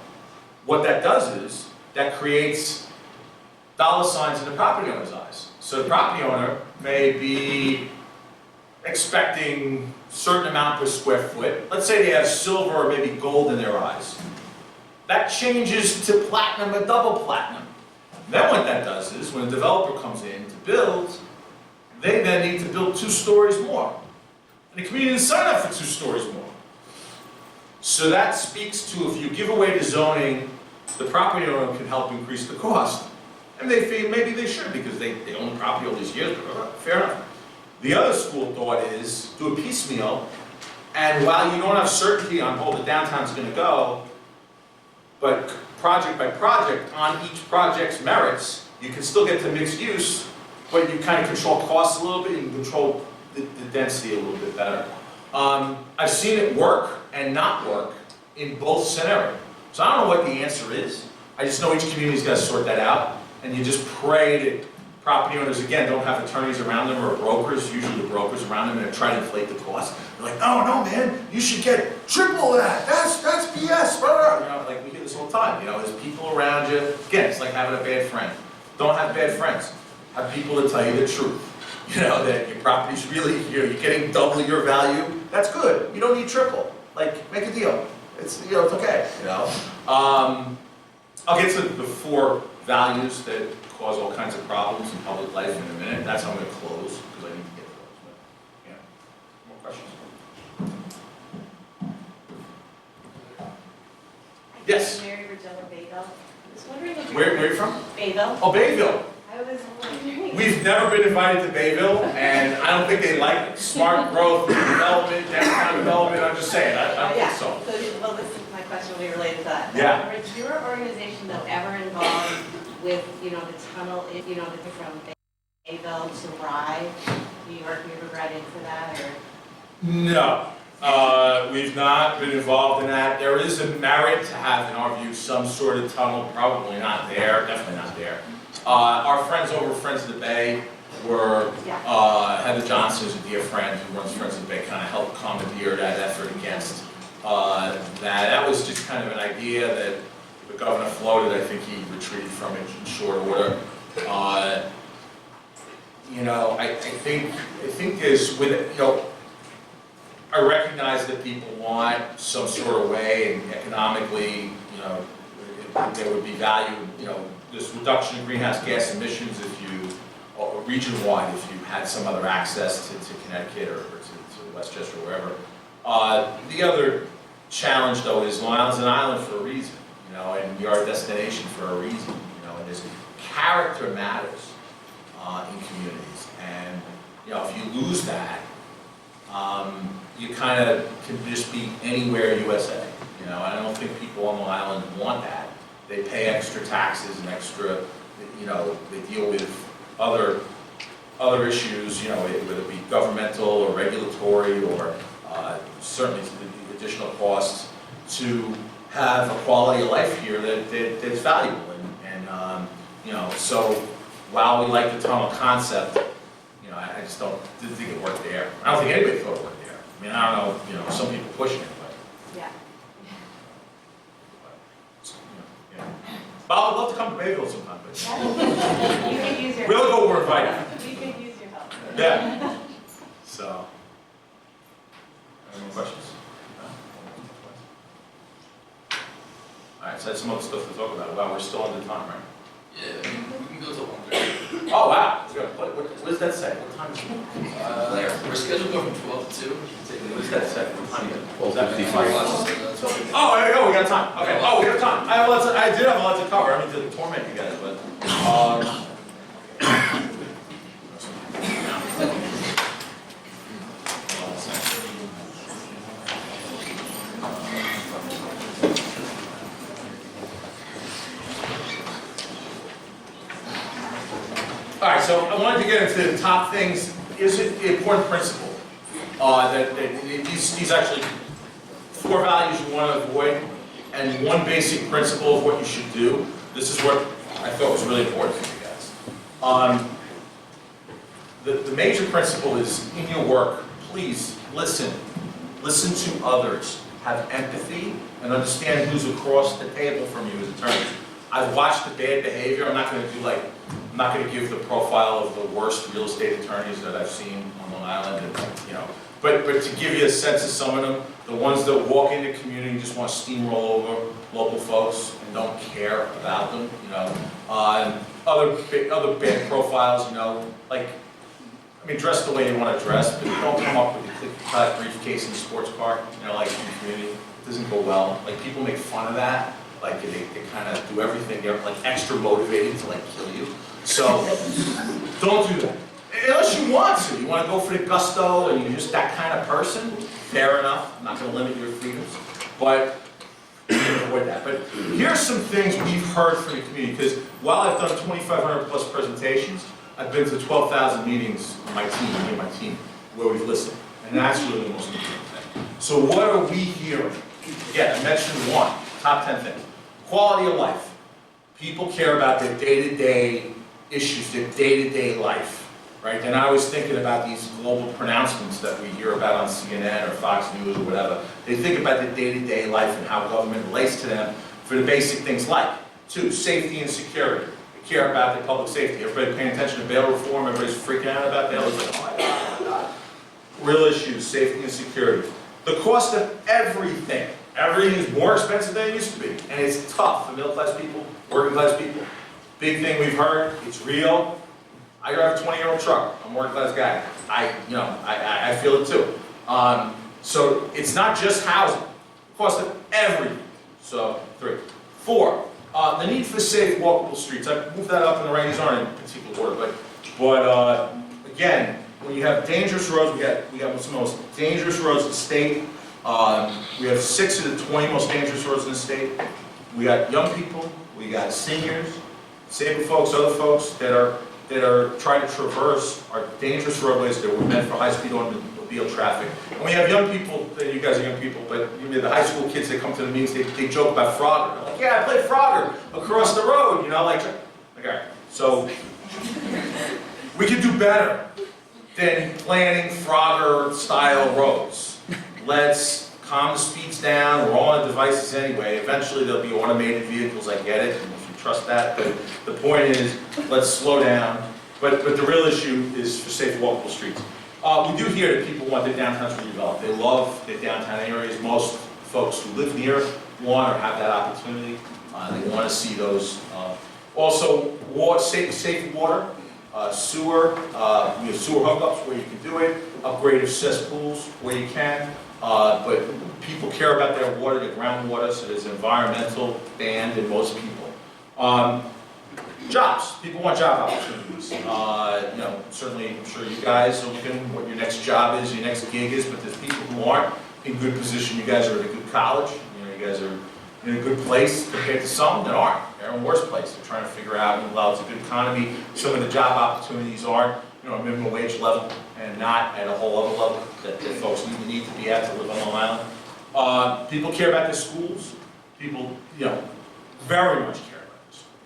What that does is, that creates dollar signs in the property owner's eyes. So the property owner may be expecting a certain amount per square foot. Let's say they have silver or maybe gold in their eyes. That changes to platinum or double platinum. Then what that does is, when a developer comes in to build, they then need to build 2 stories more. And the community didn't sign up for 2 stories more. So that speaks to, if you give away the zoning, the property owner can help increase the cost. And they feel maybe they should, because they own the property all these years, but fair enough. The other school of thought is, do a piecemeal, and while you don't have certainty on how the downtown's gonna go, but project by project, on each project's merits, you can still get to mixed use, but you kind of control costs a little bit, you can control the density a little bit better. I've seen it work and not work in both scenarios. So I don't know what the answer is. I just know each community's got to sort that out, and you just pray that property owners, again, don't have attorneys around them or brokers, usually the brokers around them, and try to inflate the cost. They're like, oh no, man, you should get triple that. That's BS. Blah. You know, like we hear this all the time. You know, there's people around you. Again, it's like having a bad friend. Don't have bad friends. Have people that tell you the truth. You know, that your property's really, you're getting double your value. That's good. You don't need triple. Like, make a deal. It's, you know, it's okay. You know. I'll get to the 4 values that cause all kinds of problems in public life in a minute. That's how I'm going to close, because I need to get to those. But, yeah. More questions? Yes? Mary Virginia Bayville. I was wondering if Where are you from? Bayville. Oh, Bayville. I was wondering. We've never been invited to Bayville, and I don't think they like smart growth, development, downtown development. I'm just saying, I don't think so. Well, this is my question will be related to that. Yeah. Was your organization though ever involved with, you know, the tunnel, you know, from Bayville to Rye, New York? You ever read into that, or? No. We've not been involved in that. There is a merit to have, in our view, some sort of tunnel. Probably not there, definitely not there. Our friends over Friends of the Bay were, Heather Johnson is a dear friend who runs Friends of the Bay, kind of helped commandeer that effort against that. That was just kind of an idea that the governor floated. I think he retreated from it in short order. You know, I think there's, with it, you know, I recognize that people want some sort of way, and economically, you know, there would be value, you know, this reduction in greenhouse gas emissions if you, or region-wide, if you had some other access to Connecticut or to Westchester or wherever. The other challenge, though, is Long Island's an island for a reason, you know, and we are a destination for a reason, you know, and there's character matters in communities, and, you know, if you lose that, you kind of can just be anywhere USA, you know. I don't think people on Long Island want that. They pay extra taxes and extra, you know, they deal with other issues, you know, whether it be governmental or regulatory or certainly the additional costs to have a quality of life here that's valuable. And you know, so while we like the tunnel concept, you know, I just didn't think it worked there. I don't think anybody thought it worked there. I mean, I don't know, you know, some people pushing it, but. Yeah. Yeah. Bob, I'd love to come to Bayville sometime, but You could use your. we'll go where we're invited. You could use your help. Yeah. So, any more questions? No? All right, so that's some other stuff to talk about. Wow, we're still under time, right? Yeah, we can go till 1:30. Oh, wow. What does that say? What time is it? We're scheduled to go from 12 to 2. What does that say? What time is it? 12:55. Oh, there we go, we got time. Okay, oh, we have time. I did have a lot to cover. I mean, to torment you guys, but, all right, so I wanted to get into the top things. Is it the important principle? That these actually 4 values you want to avoid, and and one basic principle of what you should do, this is what I thought was really important for you guys. The major principle is in your work, please listen. Listen to others. Have empathy and understand who's across the table from you as attorneys. I've watched the bad behavior. I'm not going to give the profile of the worst real estate attorneys that I've seen on Long Island, and, but to give you a sense of some of them, the ones that walk into community and just want to steamroll over local folks and don't care about them, and other bad profiles, dress the way you want to dress, but don't come up with the click-cut briefcase and sports car, like in the community. It doesn't go well. People make fun of that. They kind of do everything. They're extra motivated to kill you. So don't do that. Unless you want to. You want to go for the gusto and you're just that kind of person, fair enough. I'm not going to limit your freedoms. But you can avoid that. But here's some things we've heard from the community, because while I've done 2,500 plus presentations, I've been to 12,000 meetings on my team, where we've listened. And that's really the most important thing. So what are we hearing? Again, I mentioned one, top 10 things. Quality of life. People care about their day-to-day issues, their day-to-day life, right? And I was thinking about these global pronouncements that we hear about on CNN or Fox News or whatever. They think about their day-to-day life and how government relates to them for the basic things like, 2, safety and security. They care about their public safety. Everybody paying attention to bail reform, everybody's freaking out about bail. It's like, oh my God. Real issues, safety and security. The cost of everything. Everything is more expensive than it used to be. And it's tough for middle-class people, working-class people. Big thing we've heard, it's real. I drive a 20-year-old truck. I'm a working-class guy. I feel it too. So it's not just housing. The cost of everything. So 3. 4, the need for safe, walkable streets. I moved that up in the right. These aren't in particular order, but again, when you have dangerous roads, we got some of the most dangerous roads in the state. We have 6 of the 20 most dangerous roads in the state. We got young people, we got seniors, disabled folks, other folks that are trying to traverse our dangerous roadways that were meant for high-speed automobile traffic. And we have young people, you guys are young people, but the high school kids that come to the meetings, they joke about Frogger. They're like, yeah, I played Frogger across the road, okay. So we can do better than planning Frogger-style roads. Let's calm the speeds down. We're all on devices anyway. Eventually there'll be automated vehicles, I get it, and if you trust that. But the point is, let's slow down. But the real issue is for safe, walkable streets. We do hear that people want their downtowns redeveloped. They love their downtown areas. Most folks who live near want or have that opportunity. They want to see those. Also, safe water, sewer, sewer hookups where you can do it, upgrade of cesspools where you can. But people care about their water, their groundwater, so there's environmental band in most people. Jobs. People want job opportunities. Certainly, I'm sure you guys are looking what your next job is, your next gig is, but there's people who aren't in good position. You guys are at a good college. You guys are in a good place compared to some that aren't. They're in a worse place. They're trying to figure out, while it's a good economy, some of the job opportunities aren't, a minimum wage level and not at a whole other level that folks need to be at to live on Long Island. People care about their schools. People, very much care about their schools.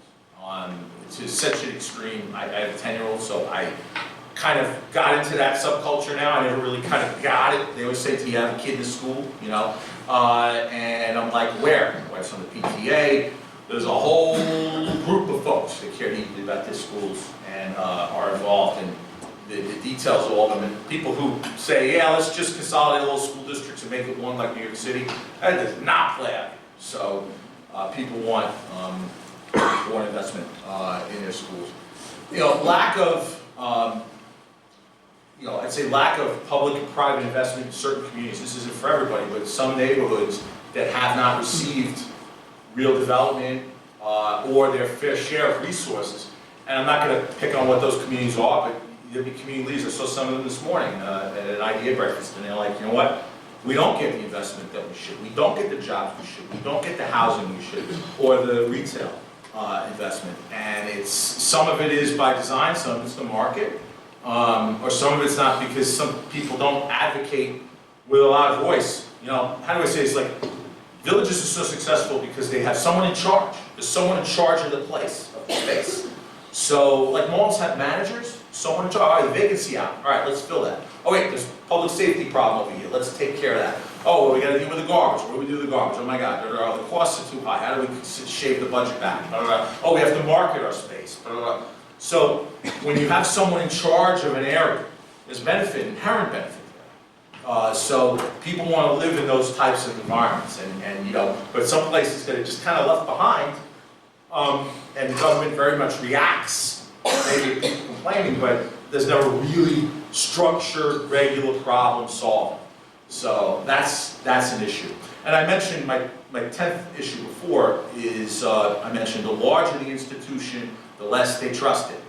It's such an extreme. I have a 10-year-old, so I kind of got into that subculture now. I never really kind of got it. They always say, do you have a kid in school? And I'm like, where? My wife's on the PTA. There's a whole group of folks that care deeply about their schools and are involved in the details of all of them. And people who say, yeah, let's just consolidate all school districts and make it one like New York City, that does not play out. So people want more investment in their schools. Lack of, I'd say lack of public and private investment in certain communities. This isn't for everybody, but some neighborhoods that have not received real development or their fair share of resources. And I'm not going to pick on what those communities are, but there'll be community leaders. I saw some of them this morning at an idea breakfast, and they're like, you know what? We don't get the investment that we should. We don't get the jobs we should. We don't get the housing we should, or the retail investment. And some of it is by design, some of it's the market, or some of it's not because some people don't advocate with a lot of voice. How do I say it's like, Villages are so successful because they have someone in charge. There's someone in charge of the place, of the space. So, like malls have managers, someone in charge. All right, the vacancy out. All right, let's fill that. Oh wait, there's a public safety problem over here. Let's take care of that. Oh, well, we got to deal with the garbage. What do we do with the garbage? Oh my God, the costs are too high. How do we shave the budget back? Oh, we have to market our space. So, when you have someone in charge of an area, there's benefit, inherent benefit. So people want to live in those types of environments, and you know, but some places that are just kind of left behind, and the government very much reacts, maybe people complaining, but there's never really structured, regular problem solving. So that's an issue. And I mentioned my 10th issue before is, I mentioned the larger the institution, the less they trust it.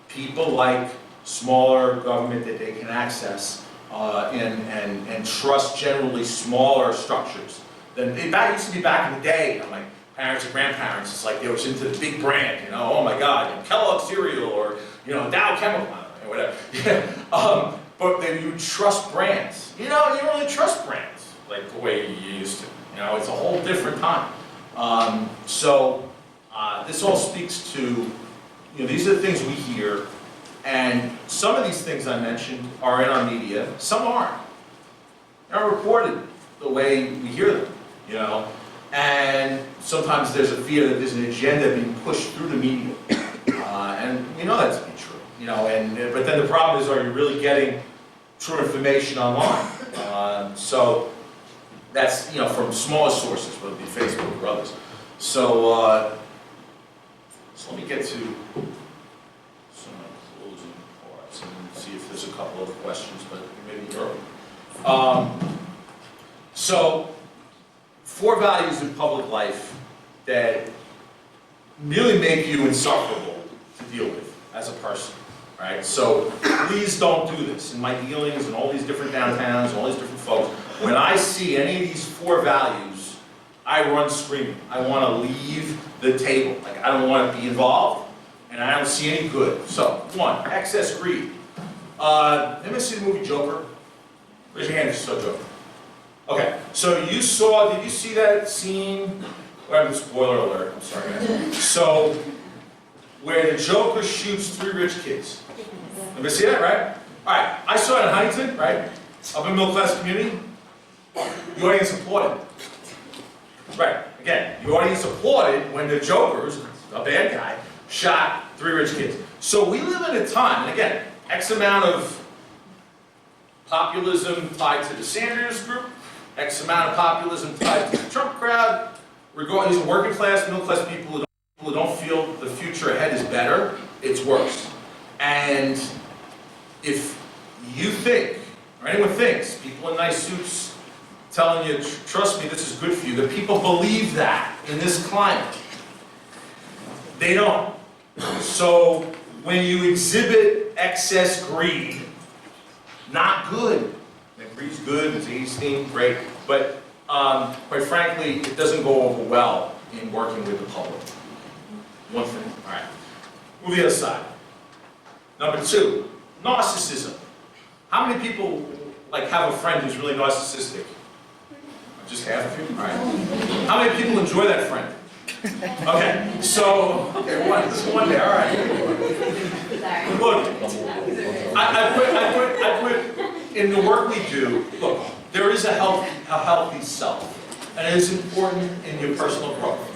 People like smaller government that they can access, and trust generally smaller structures. That used to be back in the day, you know, my parents and grandparents, it's like they were into the big brand, you know, oh my God, you know, Kellogg cereal or, you know, Dow Chemical, or whatever. But you would trust brands. You know, you don't really trust brands like the way you used to. You know, it's a whole different time. This all speaks to, you know, these are the things we hear. And some of these things I mentioned are in our media, some aren't. They're not reported the way we hear them, you know. And sometimes there's a fear that there's an agenda being pushed through the media. And we know that to be true, you know. But then the problem is, are you really getting true information online? So that's, you know, from smaller sources, whether it be Facebook or others. So let me get to some closing parts and see if there's a couple other questions, but maybe early. So, 4 values in public life that really make you insufferable to deal with as a person, right? So please don't do this. In my dealings in all these different downtowns and all these different folks, when I see any of these 4 values, I run screaming. I want to leave the table. Like, I don't want to be involved, and I don't see any good. So, 1, excess greed. Anybody see the movie Joker? Raise your hand if you saw Joker. Okay, so did you see that scene? Well, spoiler alert, I'm sorry guys. So, where the Joker shoots 3 rich kids. Anybody see that, right? Alright, I saw it in Huntington, right? Up in middle class community. The audience applauded. Right, again, the audience applauded when the Joker's, a bad guy, shot 3 rich kids. So we live in a time, and again, X amount of populism tied to the Sanders group, X amount of populism tied to the Trump crowd. These are working class, middle class people who don't feel the future ahead is better, it's worse. And if you think, or anyone thinks, people in nice suits telling you, trust me, this is good for you, that people believe that in this climate. They don't. So when you exhibit excess greed, not good. And greed's good, it's easy, great, but quite frankly, it doesn't go over well in working with the public. One thing, all right. Move the other side. Number 2, narcissism. How many people have a friend who's really narcissistic? Just half of you? All right. How many people enjoy that friend? Okay, so, one there, all right. Look, I put in the work we do, look, there is a healthy self, and it is important in your personal growth.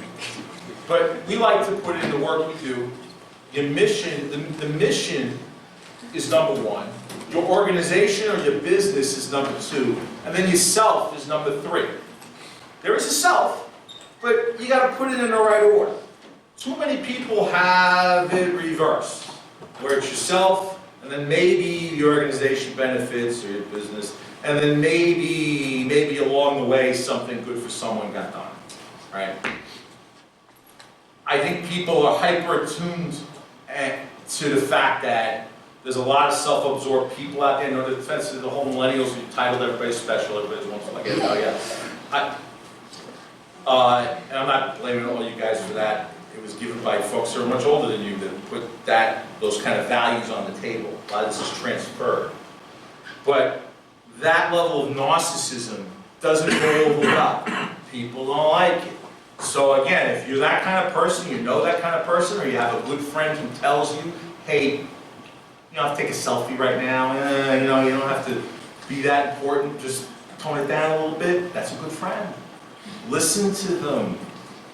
But we like to put in the work we do, the mission is number 1, your organization or your business is number 2, and then yourself is number 3. There is a self, but you got to put it in the right order. Too many people have it reversed, where it's yourself, and then maybe the organization benefits or your business, and then maybe along the way something good for someone got done, right? I think people are hyper-attuned to the fact that there's a lot of self-absorbed people out there. No defense to the whole millennials who titled everybody special, everybody's one like, oh yeah. And I'm not blaming all you guys for that. It was given by folks who are much older than you that put those kind of values on the table. A lot of this is transferred. But that level of narcissism doesn't go over well. People don't like it. So again, if you're that kind of person, you know that kind of person, or you have a good friend who tells you, hey, you don't have to take a selfie right now, you know, you don't have to be that important, just tone it down a little bit, that's a good friend. Listen to them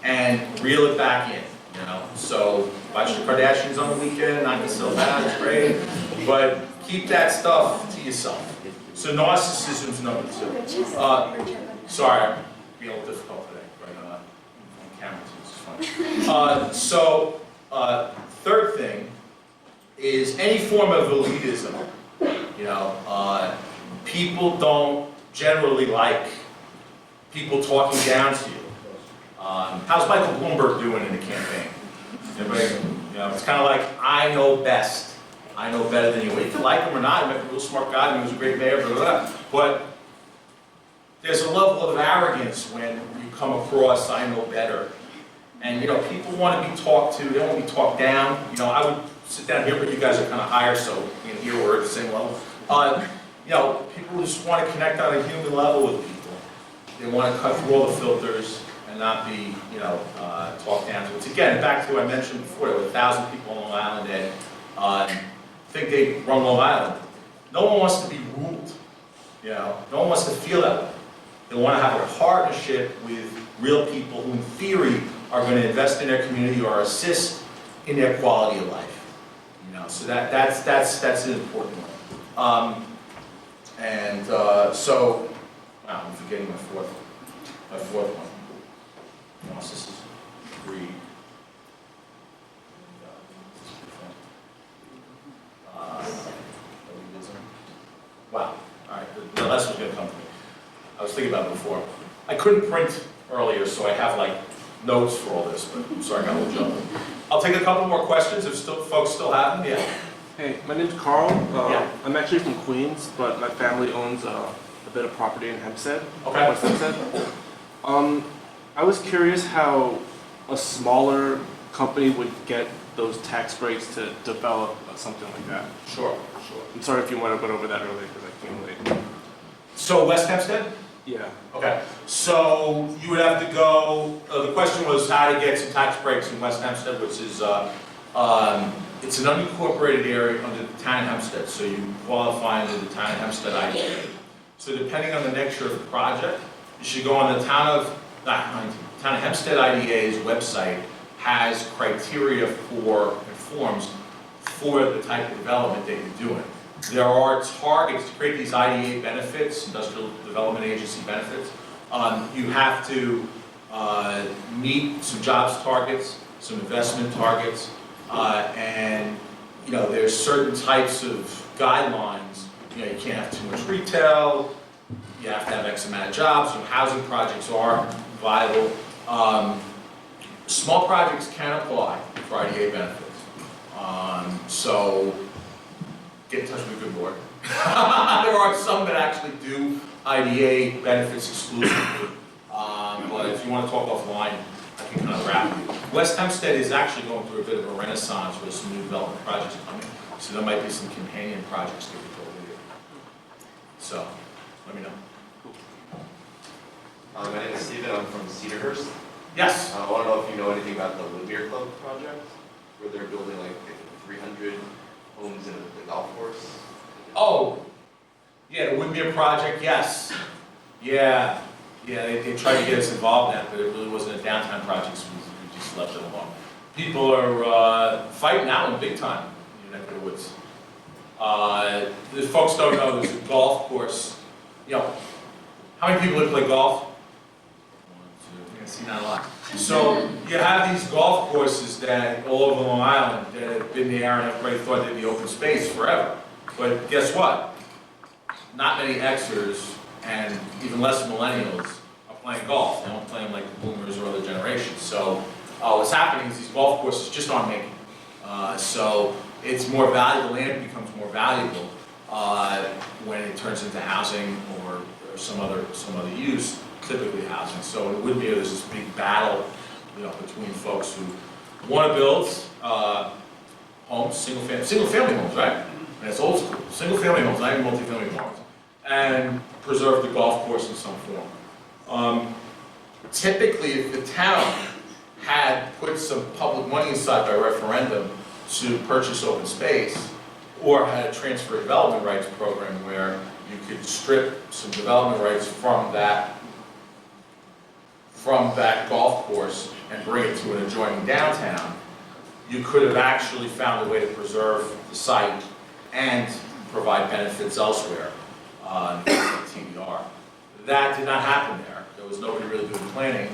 and reel it back in, you know. So watch the Kardashians on the weekend, knock yourself out, it's great, but keep that stuff to yourself. So narcissism's number 2. Sorry, I'm being a little difficult today, but on camera too, it's fun. Third thing is any form of elitism. You know, people don't generally like people talking down to you. How's Michael Bloomberg doing in the campaign? Everybody, you know, it's kind of like, I know best. I know better than you. Well, you can like him or not, he might be a real smart guy, and he was a great mayor, blah, blah, blah. But there's a level of arrogance when you come across, I know better. And, you know, people want to be talked to, they don't want to be talked down. You know, I would sit down here, but you guys are kind of higher, so you can hear we're at the same level. You know, people just want to connect on a human level with people. They want to cut through all the filters and not be, you know, talked down to. It's again, back to what I mentioned before, there were 1,000 people on Long Island that think they run Long Island. No one wants to be ruled, you know. No one wants to feel that way. They want to have a partnership with real people who in theory are going to invest in their community or assist in their quality of life. You know, so that's an important one. So, wow, I'm forgetting my fourth one. Narcissism, greed. Elitism. Wow, all right, the last one's gonna come to me. I was thinking about it before. I couldn't print earlier, so I have like notes for all this, but I'm sorry I got a little jumpy. I'll take a couple more questions if folks still have them, yeah. Hey, my name's Carl. Yeah. I'm actually from Queens, but my family owns a bit of property in Hempstead, Okay. West Hempstead. I was curious how a smaller company would get those tax breaks to develop something like that. Sure. I'm sorry if you went over that earlier because I came late. So West Hempstead? Yeah. Okay, so you would have to go, the question was how to get some tax breaks in West Hempstead, which is, it's an unincorporated area under the town of Hempstead, so you qualify under the town of Hempstead IDA. So depending on the nature of the project, you should go on the town of Hempstead IDA's website has criteria for, and forms for the type of development that you're doing. There are targets to create these IDA benefits, Industrial Development Agency benefits. You have to meet some jobs targets, some investment targets, and you know there's certain types of guidelines. You know, you can't have too much retail. You have to have X amount of jobs. Your housing projects are viable. Small projects can apply for IDA benefits. So get in touch with a good lawyer. There are some that actually do IDA benefits exclusively. But if you want to talk offline, I can kind of wrap you. West Hempstead is actually going through a bit of a renaissance with some new development projects coming. So there might be some companion projects that we go with. So let me know. My name is Steven, I'm from Cedarhurst. Yes. I want to know if you know anything about the Woodmere Club project, where they're building like 300 homes in the golf course. Oh, yeah, the Woodmere project, yes. Yeah, they tried to get us involved in that, but it really wasn't a downtown project, so we just left it alone. People are fighting that one big time in your neck of the woods. The folks don't know, there's a golf course. You know, how many people that play golf? I see that a lot. So you have these golf courses that all over Long Island that have been there and everybody thought they'd be open space forever. But guess what? Not many Xers and even less millennials are playing golf. They don't play them like the boomers or other generations. So what's happening is these golf courses just aren't making it. So it's more valuable, land becomes more valuable when it turns into housing or some other use. Typically housing. So it would be there's this big battle, you know, between folks who want to build homes, single family homes, right? And it's old school, single family homes, not even multi-family homes, and preserve the golf course in some form. typically, if the town had put some public money aside by referendum to purchase open space, or had a transfer development rights program where you could strip some development rights from that golf course and bring it to an adjoining downtown, you could have actually found a way to preserve the site and provide benefits elsewhere, like TDR. That did not happen there. There was nobody really doing planning.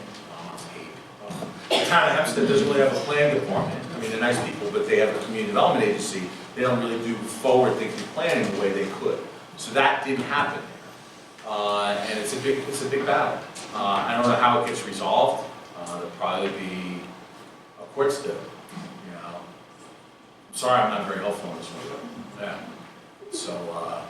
The town of Hempstead doesn't really have a planning department. I mean, they're nice people, but they have a community development agency. They don't really do forward-thinking planning the way they could. So that didn't happen there. And it's a big battle. I don't know how it gets resolved. There'll probably be a court step, you know. I'm sorry I'm not very helpful on this one, but yeah. So, I'll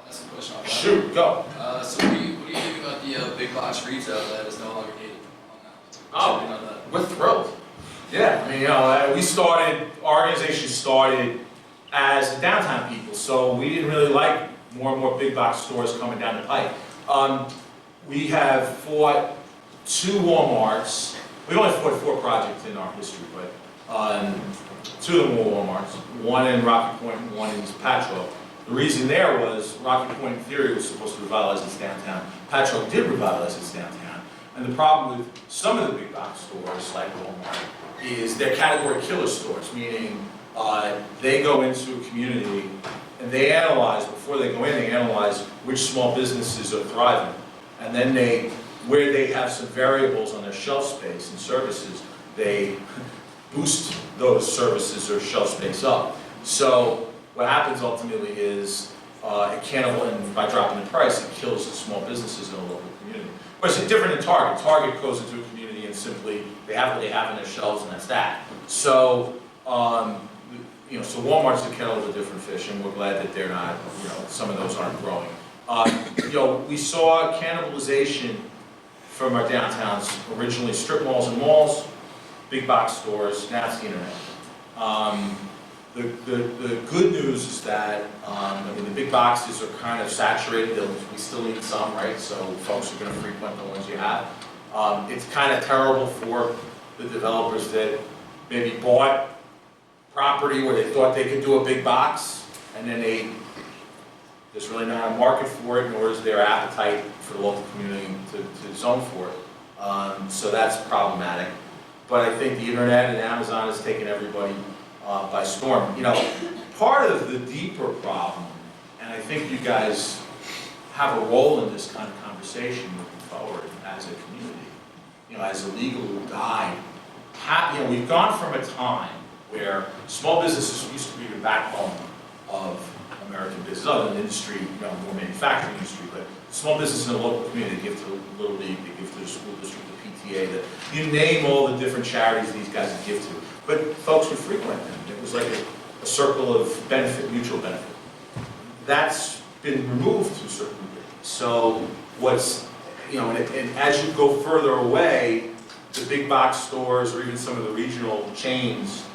ask a question off that. shoot, go. So what do you think about the big box retail that is no longer needed on that? Oh, Something on that. we're thrilled. Yeah, I mean, you know, our organization started as downtown people, so we didn't really like more and more big box stores coming down the pike. We have fought 2 Walmarts. We've only fought 4 projects in our history, but 2 of them were Walmarts, one in Rocky Point and one in Patchogue. The reason there was Rocky Point in theory was supposed to revitalize its downtown. Patchogue did revitalize its downtown. And the problem with some of the big box stores, like Walmart, is they're category killer stores, meaning they go into a community and they analyze, before they go in, they analyze which small businesses are thriving. And then where they have some variables on their shelf space and services, they boost those services or shelf space up. So what happens ultimately is and by dropping the price, it kills the small businesses in a local community. But it's different than Target. Target goes into a community and simply, they have what they have in their shelves and that's that. So, so Walmart's the kettle of a different fish, and we're glad that they're not, some of those aren't growing. We saw cannibalization from our downtowns, originally strip malls and malls, big box stores, now it's the internet. The good news is that, the big boxes are kind of saturated. We still need some, right? So folks are going to frequent the ones you have. It's kind of terrible for the developers that maybe bought property where they thought they could do a big box, and then there's really not a market for it, nor is there appetite for the local community to zone for it. So that's problematic. But I think the internet and Amazon has taken everybody by storm. Part of the deeper problem, and I think you guys have a role in this kind of conversation moving forward as a community, as a legal guide. We've gone from a time where small businesses used to be the backbone of American business, other than industry, more manufacturing industry, but small businesses in the local community, they give to the Little League, they give to the school district, the PTA, you name all the different charities these guys give to. But folks would frequent them. It was like a circle of benefit, mutual benefit. That's been removed to a certain degree. So and as you go further away, the big box stores or even some of the regional chains,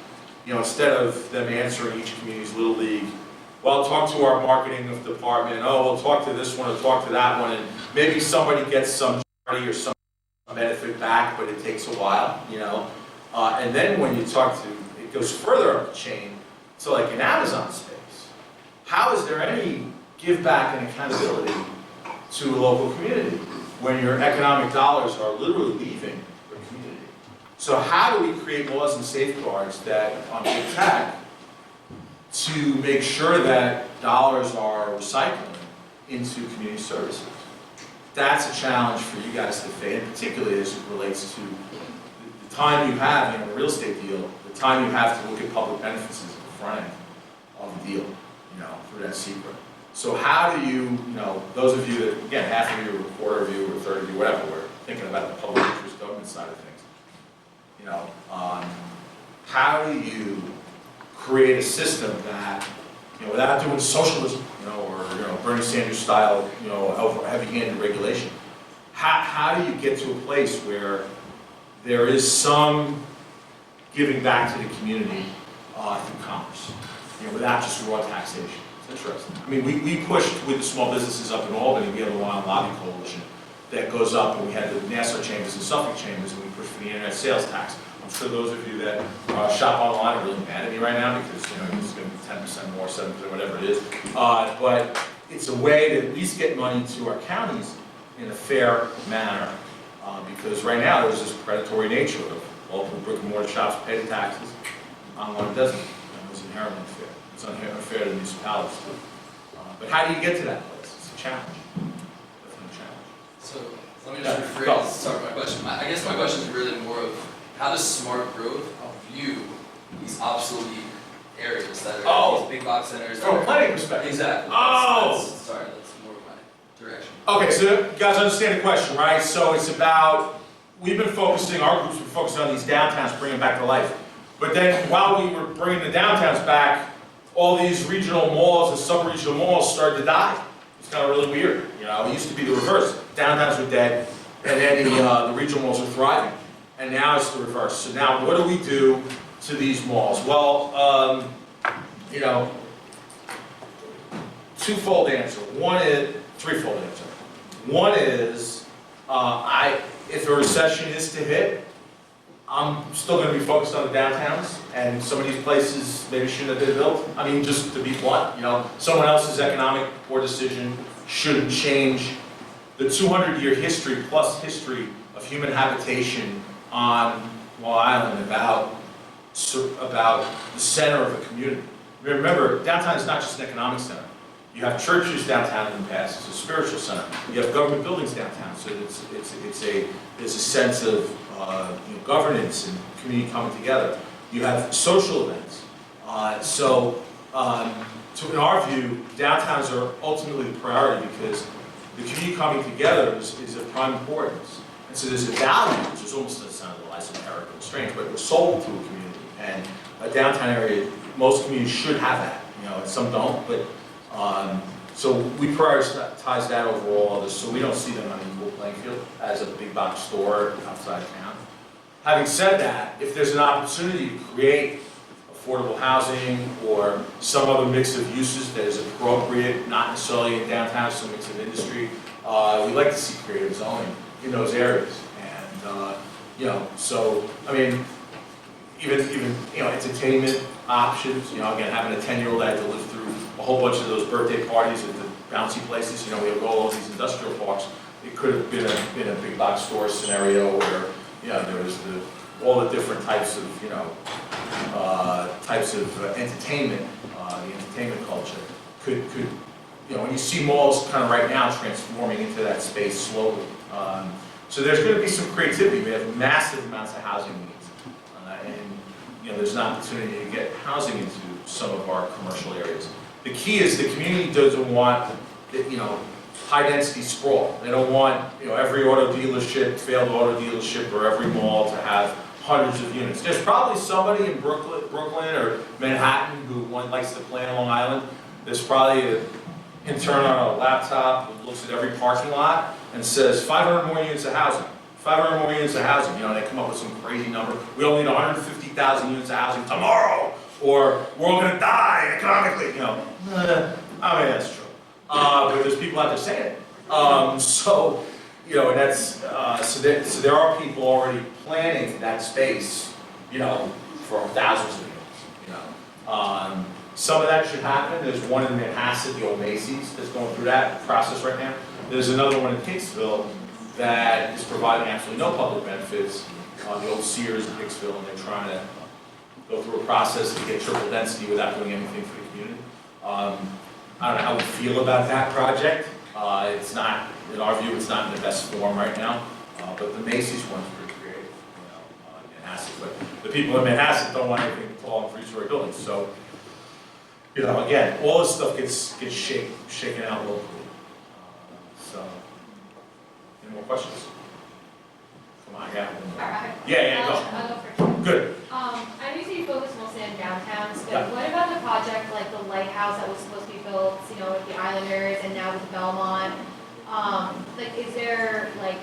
instead of them answering each community's Little League, well, talk to our marketing department, we'll talk to this one or talk to that one, and maybe somebody gets some charity or some benefit back, but it takes a while, and then when you talk to, it goes further up the chain, so like in Amazon space, how is there any give back and accountability to a local community when your economic dollars are literally leaving the community? So how do we create laws and safeguards that on big tech to make sure that dollars are recycling into community services? That's a challenge for you guys to face, and particularly as it relates to the time you have in a real estate deal, the time you have to look at public benefits at the front end of the deal, through that secret. So how do you, those of you that, again, half of you, or a quarter of you, or a third of you, whatever, we're thinking about the public interest government side of things. How do you create a system that, without doing socialism, or Bernie Sanders style, heavy-handed regulation, how do you get to a place where there is some giving back to the community through commerce, without just raw taxation? It's interesting. I mean, we pushed with the small businesses up in Albany. We have a Wild Lobby Coalition that goes up, and we had the Nassau chambers and Suffolk chambers, and we pushed for the internet sales tax. I'm sure those of you that shop online are really mad at me right now because, you know, it's going to be 10% more, 7%, whatever it is. But it's a way to at least get money to our counties in a fair manner. Because right now there's this predatory nature of all the brick and mortar shops pay the taxes, online doesn't. And it's inherently unfair. It's unfair to municipalities too. But how do you get to that place? It's a challenge. Definitely a challenge. So let me just rephrase, start my question. I guess my question is really more of how does smart growth view these obsolete areas that are these big box centers? From a planning perspective. Exactly. Oh! Sorry, that's more of my direction. Okay, so you guys understand the question, right? So it's about, we've been focusing, our group's been focusing on these downtowns, bringing them back to life. But then while we were bringing the downtowns back, all these regional malls and sub-regional malls started to die. It's kind of really weird, you know? It used to be the reverse. Downtowns were dead, and then the regional malls were thriving. And now it's the reverse. So now what do we do to these malls? Well, you know, twofold answer. Threefold answer. One is, if a recession is to hit, I'm still going to be focused on the downtowns, and some of these places maybe shouldn't have been built. I mean, just to be blunt, you know, someone else's economic poor decision shouldn't change the 200-year history plus history of human habitation on Long Island about the center of a community. Remember, downtown is not just an economic center. You have churches downtown in the past, it's a spiritual center. You have government buildings downtown, so there's a sense of you know, governance and community coming together. You have social events. So in our view, downtowns are ultimately the priority because the community coming together is of prime importance. And so there's a value, which is almost, it sounds a little esoteric and strange, but we're sold to a community. And a downtown area, most communities should have that, you know, and some don't, but so we prioritize that over all others, so we don't see them on an equal playing field as a big box store outside town. Having said that, if there's an opportunity to create affordable housing or some other mix of uses that is appropriate, not necessarily in downtown, some mix of industry, we like to see creative zoning in those areas. And you know, so I mean, even you know, entertainment options. You know, again, having a 10-year-old, I had to live through a whole bunch of those birthday parties at the bouncy places. You know, we have all of these industrial parks. It could have been a big box store scenario where, you know, there was all the different types of, you know, entertainment, the entertainment culture could, you know, when you see malls kind of right now transforming into that space slowly. So there's going to be some creativity. We have massive amounts of housing needs. And, you know, there's an opportunity to get housing into some of our commercial areas. The key is the community doesn't want, you know, high-density sprawl. They don't want, you know, every auto dealership, failed auto dealership, or every mall to have hundreds of units. There's probably somebody in Brooklyn or Manhattan who likes to play on Long Island. There's probably an intern on a laptop who looks at every parking lot and says 500 more units of housing. 500 more units of housing. You know, they come up with some crazy number. We only need 150,000 units of housing tomorrow, or we're all going to die economically. You know, I mean, that's true. But there's people out there saying it. So, you know, and that's so there are people already planning that space, you know, for thousands of units. You know, some of that should happen. There's one in Manhasset, the old Macy's, that's going through that process right now. There's another one in Hicksville that is providing absolutely no public benefits. The old Sears in Hicksville, and they're trying to go through a process to get triple density without doing anything for the community. I don't know how we feel about that project. It's not, in our view, it's not in the best form right now. But the Macy's one's pretty creative, you know, in Manhasset. But the people in Manhasset don't want anything tall and three-story buildings. So, you know, again, all this stuff gets shaken out locally. So, any more questions? Come on, I got one more. Alright. Yeah, I'll go first. Good. I know you focus mostly on downtowns, but Yeah. what about the project like the lighthouse that was supposed to be built, you know, with the Islanders and now with Belmont? Like, is there like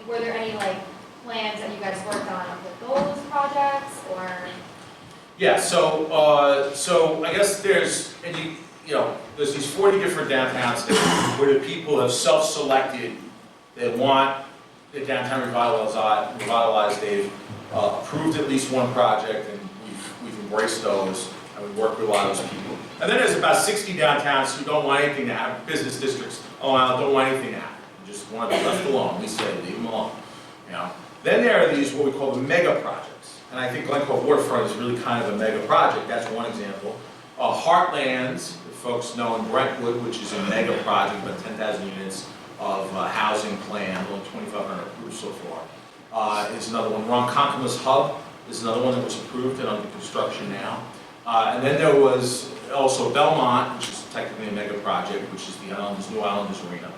were there any like plans that you guys worked on with those projects or? Yeah, so I guess there's, and you know, there's these 40 different downtowns where the people have self-selected They want the downtown revitalized. They've approved at least one project, and we've embraced those, and we work with a lot of those people. And then there's about 60 downtowns who don't want anything to happen, business districts, don't want anything to happen. Just want to be left alone. We say, leave them alone. You know? Then there are these, what we call the mega projects. And I think Glen Cove Waterfront is really kind of a mega project. That's one example. Heartlands, folks know in Brentwood, which is a mega project, about 10,000 units of housing plan, only 2,500 approved so far. Is another one. Ronkonkoma Hub is another one that was approved and under construction now. And then there was also Belmont, which is technically a mega project, which is the New Islanders Arena.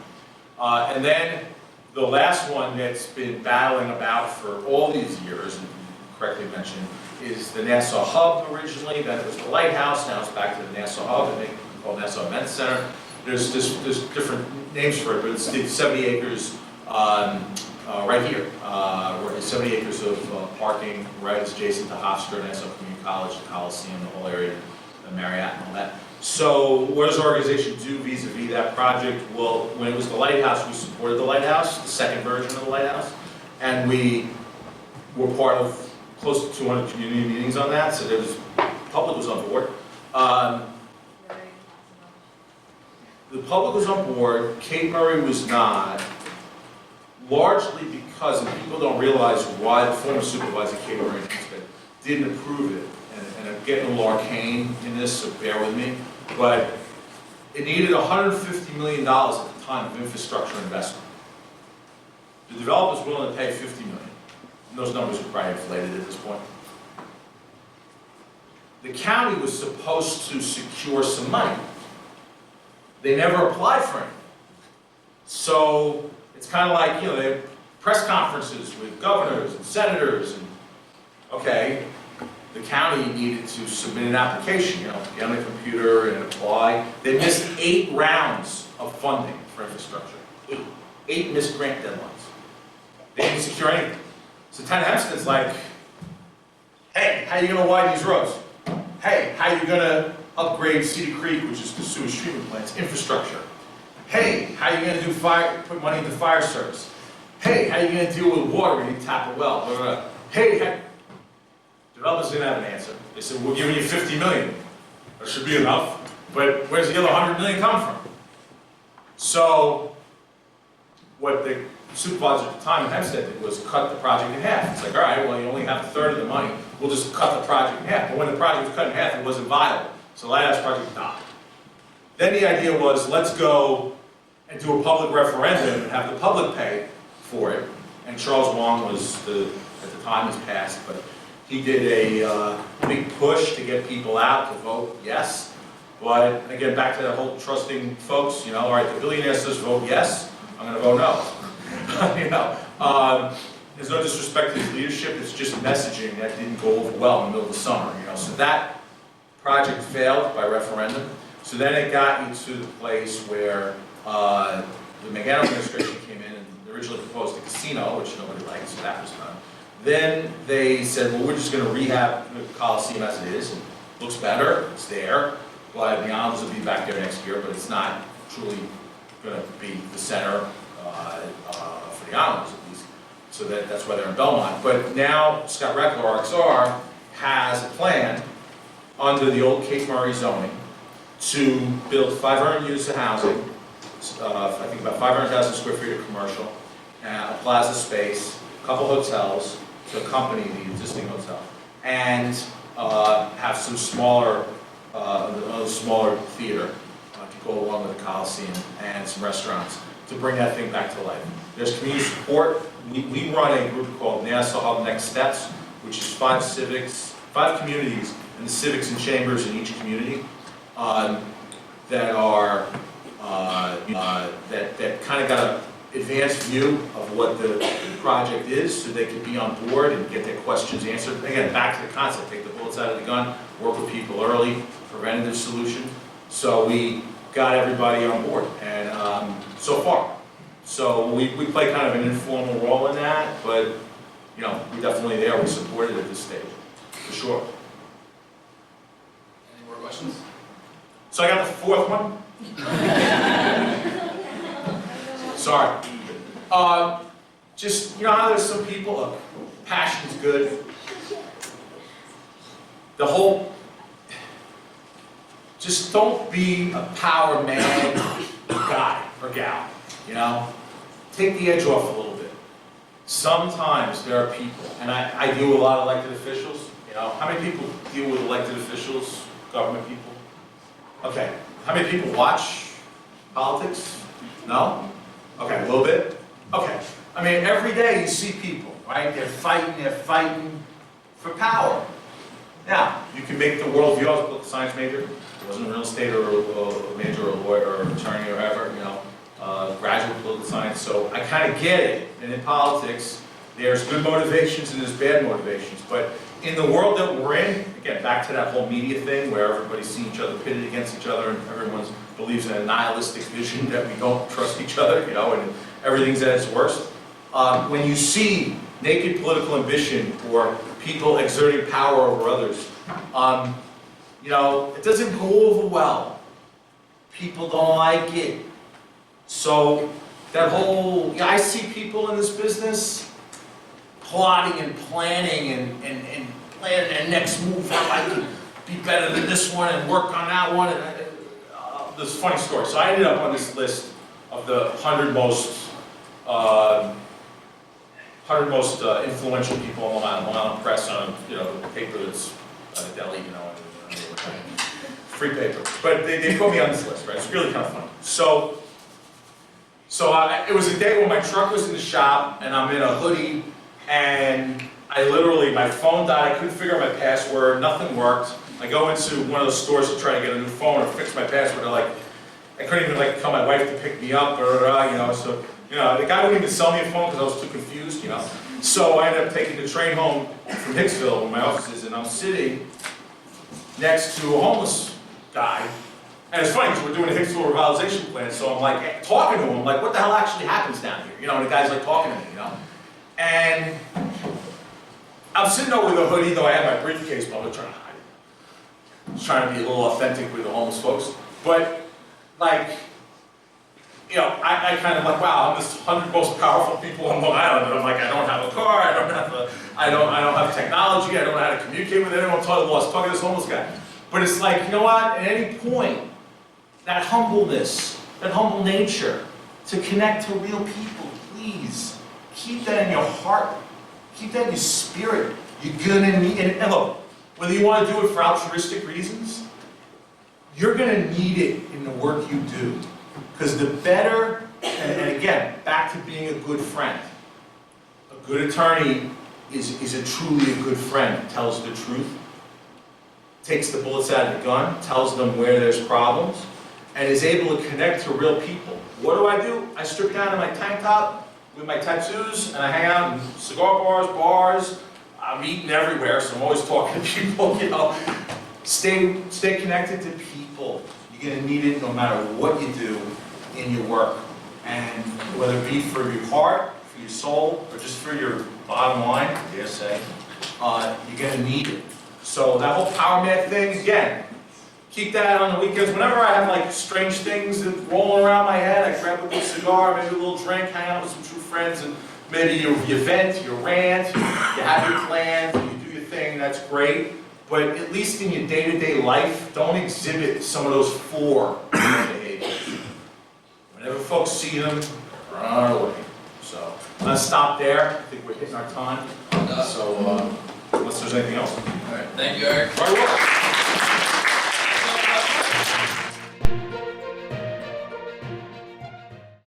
And then the last one that's been battling about for all these years, and you correctly mentioned, is the Nassau Hub originally. Then it was the Lighthouse. Now it's back to the Nassau Hub, and they call it Nassau Event Center. There's different names for it, but it's the 70 acres right here. Where it's 70 acres of parking right adjacent to Hofstra, Nassau Community College, the Coliseum, the whole area, the Marriott and all that. So what does our organization do vis-a-vis that project? Well, when it was the Lighthouse, we supported the Lighthouse, the second version of the Lighthouse, and we were part of close to 200 community meetings on that, so the public was on board. The public was on board, Kate Murray was not, largely because, and people don't realize why the former supervisor, Kate Murray, didn't approve it. And I'm getting a little arcane in this, so bear with me. But it needed $150 million at the time of infrastructure investment. The developer was willing to pay $50 million. And those numbers are probably inflated at this point. The county was supposed to secure some money. They never applied for it. So it's kind of like, they have press conferences with governors and senators, and okay, the county needed to submit an application, get on the computer and apply. They missed 8 rounds of funding for infrastructure. 8 missed grant deadlines. They didn't secure anything. So Town of Hempstead's like, hey, how are you going to widen these roads? Hey, how are you going to upgrade Cedar Creek, which is the sewage treatment plant's infrastructure? Hey, how are you going to do put money into fire service? Hey, how are you going to deal with water when you tap a well? Blah, blah, blah. Hey, developers didn't have an answer. They said, we're giving you $50 million. That should be enough. But where's the other $100 million come from? So what the supervisor at the time in Hempstead did was cut the project in half. It's like, all right, well, you only have a third of the money. We'll just cut the project in half. But when the project was cut in half, it wasn't viable. So the Lighthouse project died. Then the idea was, let's go and do a public referendum and have the public pay for it. And Charles Wong was, at the time, has passed, but he did a big push to get people out to vote yes. But again, back to that whole trusting folks, all right, the billionaire says vote yes, I'm going to vote no. There's no disrespect to his leadership, it's just messaging that didn't go over well in the middle of the summer. So that project failed by referendum. So then it got you to the place where the McGann administration came in and originally proposed a casino, which nobody liked, so that was done. Then they said, well, we're just going to rehab the Coliseum as it is. It looks better, it's there. Well, the Islanders will be back there next year, but it's not truly going to be the center for the Islanders, at least. So that's why they're in Belmont. But now Scott Reckler, RXR, has a plan under the old Cape Murray zoning to build 500 units of housing, I think about 500,000 square feet of commercial, a plaza space, a couple hotels to accompany the existing hotel, and have some smaller theater to go along with the Coliseum, and some restaurants to bring that thing back to life. There's community support. We run a group called Nassau Hub Next Steps, which is 5 communities, and the civics and chambers in each community that are that kind of got an advanced view of what the project is, so they can be on board and get their questions answered. Again, back to the concept: take the bullets out of the gun, work with people early, preventative solution. So we got everybody on board, and so far. So we play kind of an informal role in that, but we're definitely there. We support it at this stage, for sure. Any more questions? So I got the 4th one. Sorry. Just, you know how there's some people, look, passion's good. The whole, just don't be a power man guy or gal, you know? Take the edge off a little bit. Sometimes there are people, and I deal with a lot of elected officials, you know? How many people deal with elected officials, government people? Okay, how many people watch politics? No? Okay, a little bit? Okay. I mean, every day you see people, right? They're fighting for power. Now, you can make the world view. I was a political science major. I wasn't a real estate or a major or a lawyer or an attorney or whatever, you know, graduate political science. So I kind of get it. And in politics, there's good motivations and there's bad motivations. But in the world that we're in, again, back to that whole media thing where everybody's seeing each other pitted against each other and everyone believes in a nihilistic vision that we don't trust each other, you know, and everything's at its worst. When you see naked political ambition or people exerting power over others, you know, it doesn't go over well. People don't like it. So that whole, I see people in this business plotting and planning and planning their next move, how I can be better than this one and work on that one. And this funny story. So I ended up on this list of the 100 most influential people on Long Island Press on, you know, the paper that's at a deli, you know, free paper. But they put me on this list, right? It's really kind of funny. So it was a day when my truck was in the shop and I'm in a hoodie and I literally, my phone died, I couldn't figure out my password, nothing worked. I go into one of those stores to try to get a new phone or fix my password. They're like, I couldn't even tell my wife to pick me up, you know, so, you know, the guy wouldn't even sell me a phone because I was too confused, you know. So I ended up taking the train home from Hicksville, where my office is, and I'm sitting next to a homeless guy. And it's funny because we're doing a Hicksville revitalization plan, so I'm like talking to him, like, what the hell actually happens down here? You know, and the guy's like talking to me, you know. And I'm sitting there with a hoodie, though I had my briefcase, but I'm trying to hide it. I was trying to be a little authentic with the homeless folks. But, like, you know, I kind of like, wow, I'm this 100 most powerful people on Long Island, and I'm like, I don't have a car, I don't have technology, I don't know how to communicate with anyone. I'm talking to this homeless guy. But it's like, you know what? At any point, that humbleness, that humble nature, to connect to real people, please keep that in your heart, keep that in your spirit. You're gonna need it. And look, whether you want to do it for altruistic reasons, you're gonna need it in the work you do. Because the better, and again, back to being a good friend. A good attorney is truly a good friend, tells the truth, takes the bullets out of the gun, tells them where there's problems, and is able to connect to real people. What do? I strip down to my tank top with my tattoos, and I hang out in cigar bars. I'm eating everywhere, so I'm always talking to people, you know. Stay connected to people. You're gonna need it no matter what you do in your work. And whether it be for your heart, for your soul, or just for your bottom line, I dare say, you're gonna need it. So that whole power mad thing, again, keep that on the weekends. Whenever I have like strange things that rolling around my head, I grab a little cigar, maybe a little drink, hang out with some true friends, and maybe you vent, you rant, you have your plans, you do your thing, that's great. But at least in your day-to-day life, don't exhibit some of those 4 behaviors. Whenever folks see them, run away. So I'm gonna stop there. I think we're hitting our time. So unless there's anything else. All right, thank you, Eric. Right, well.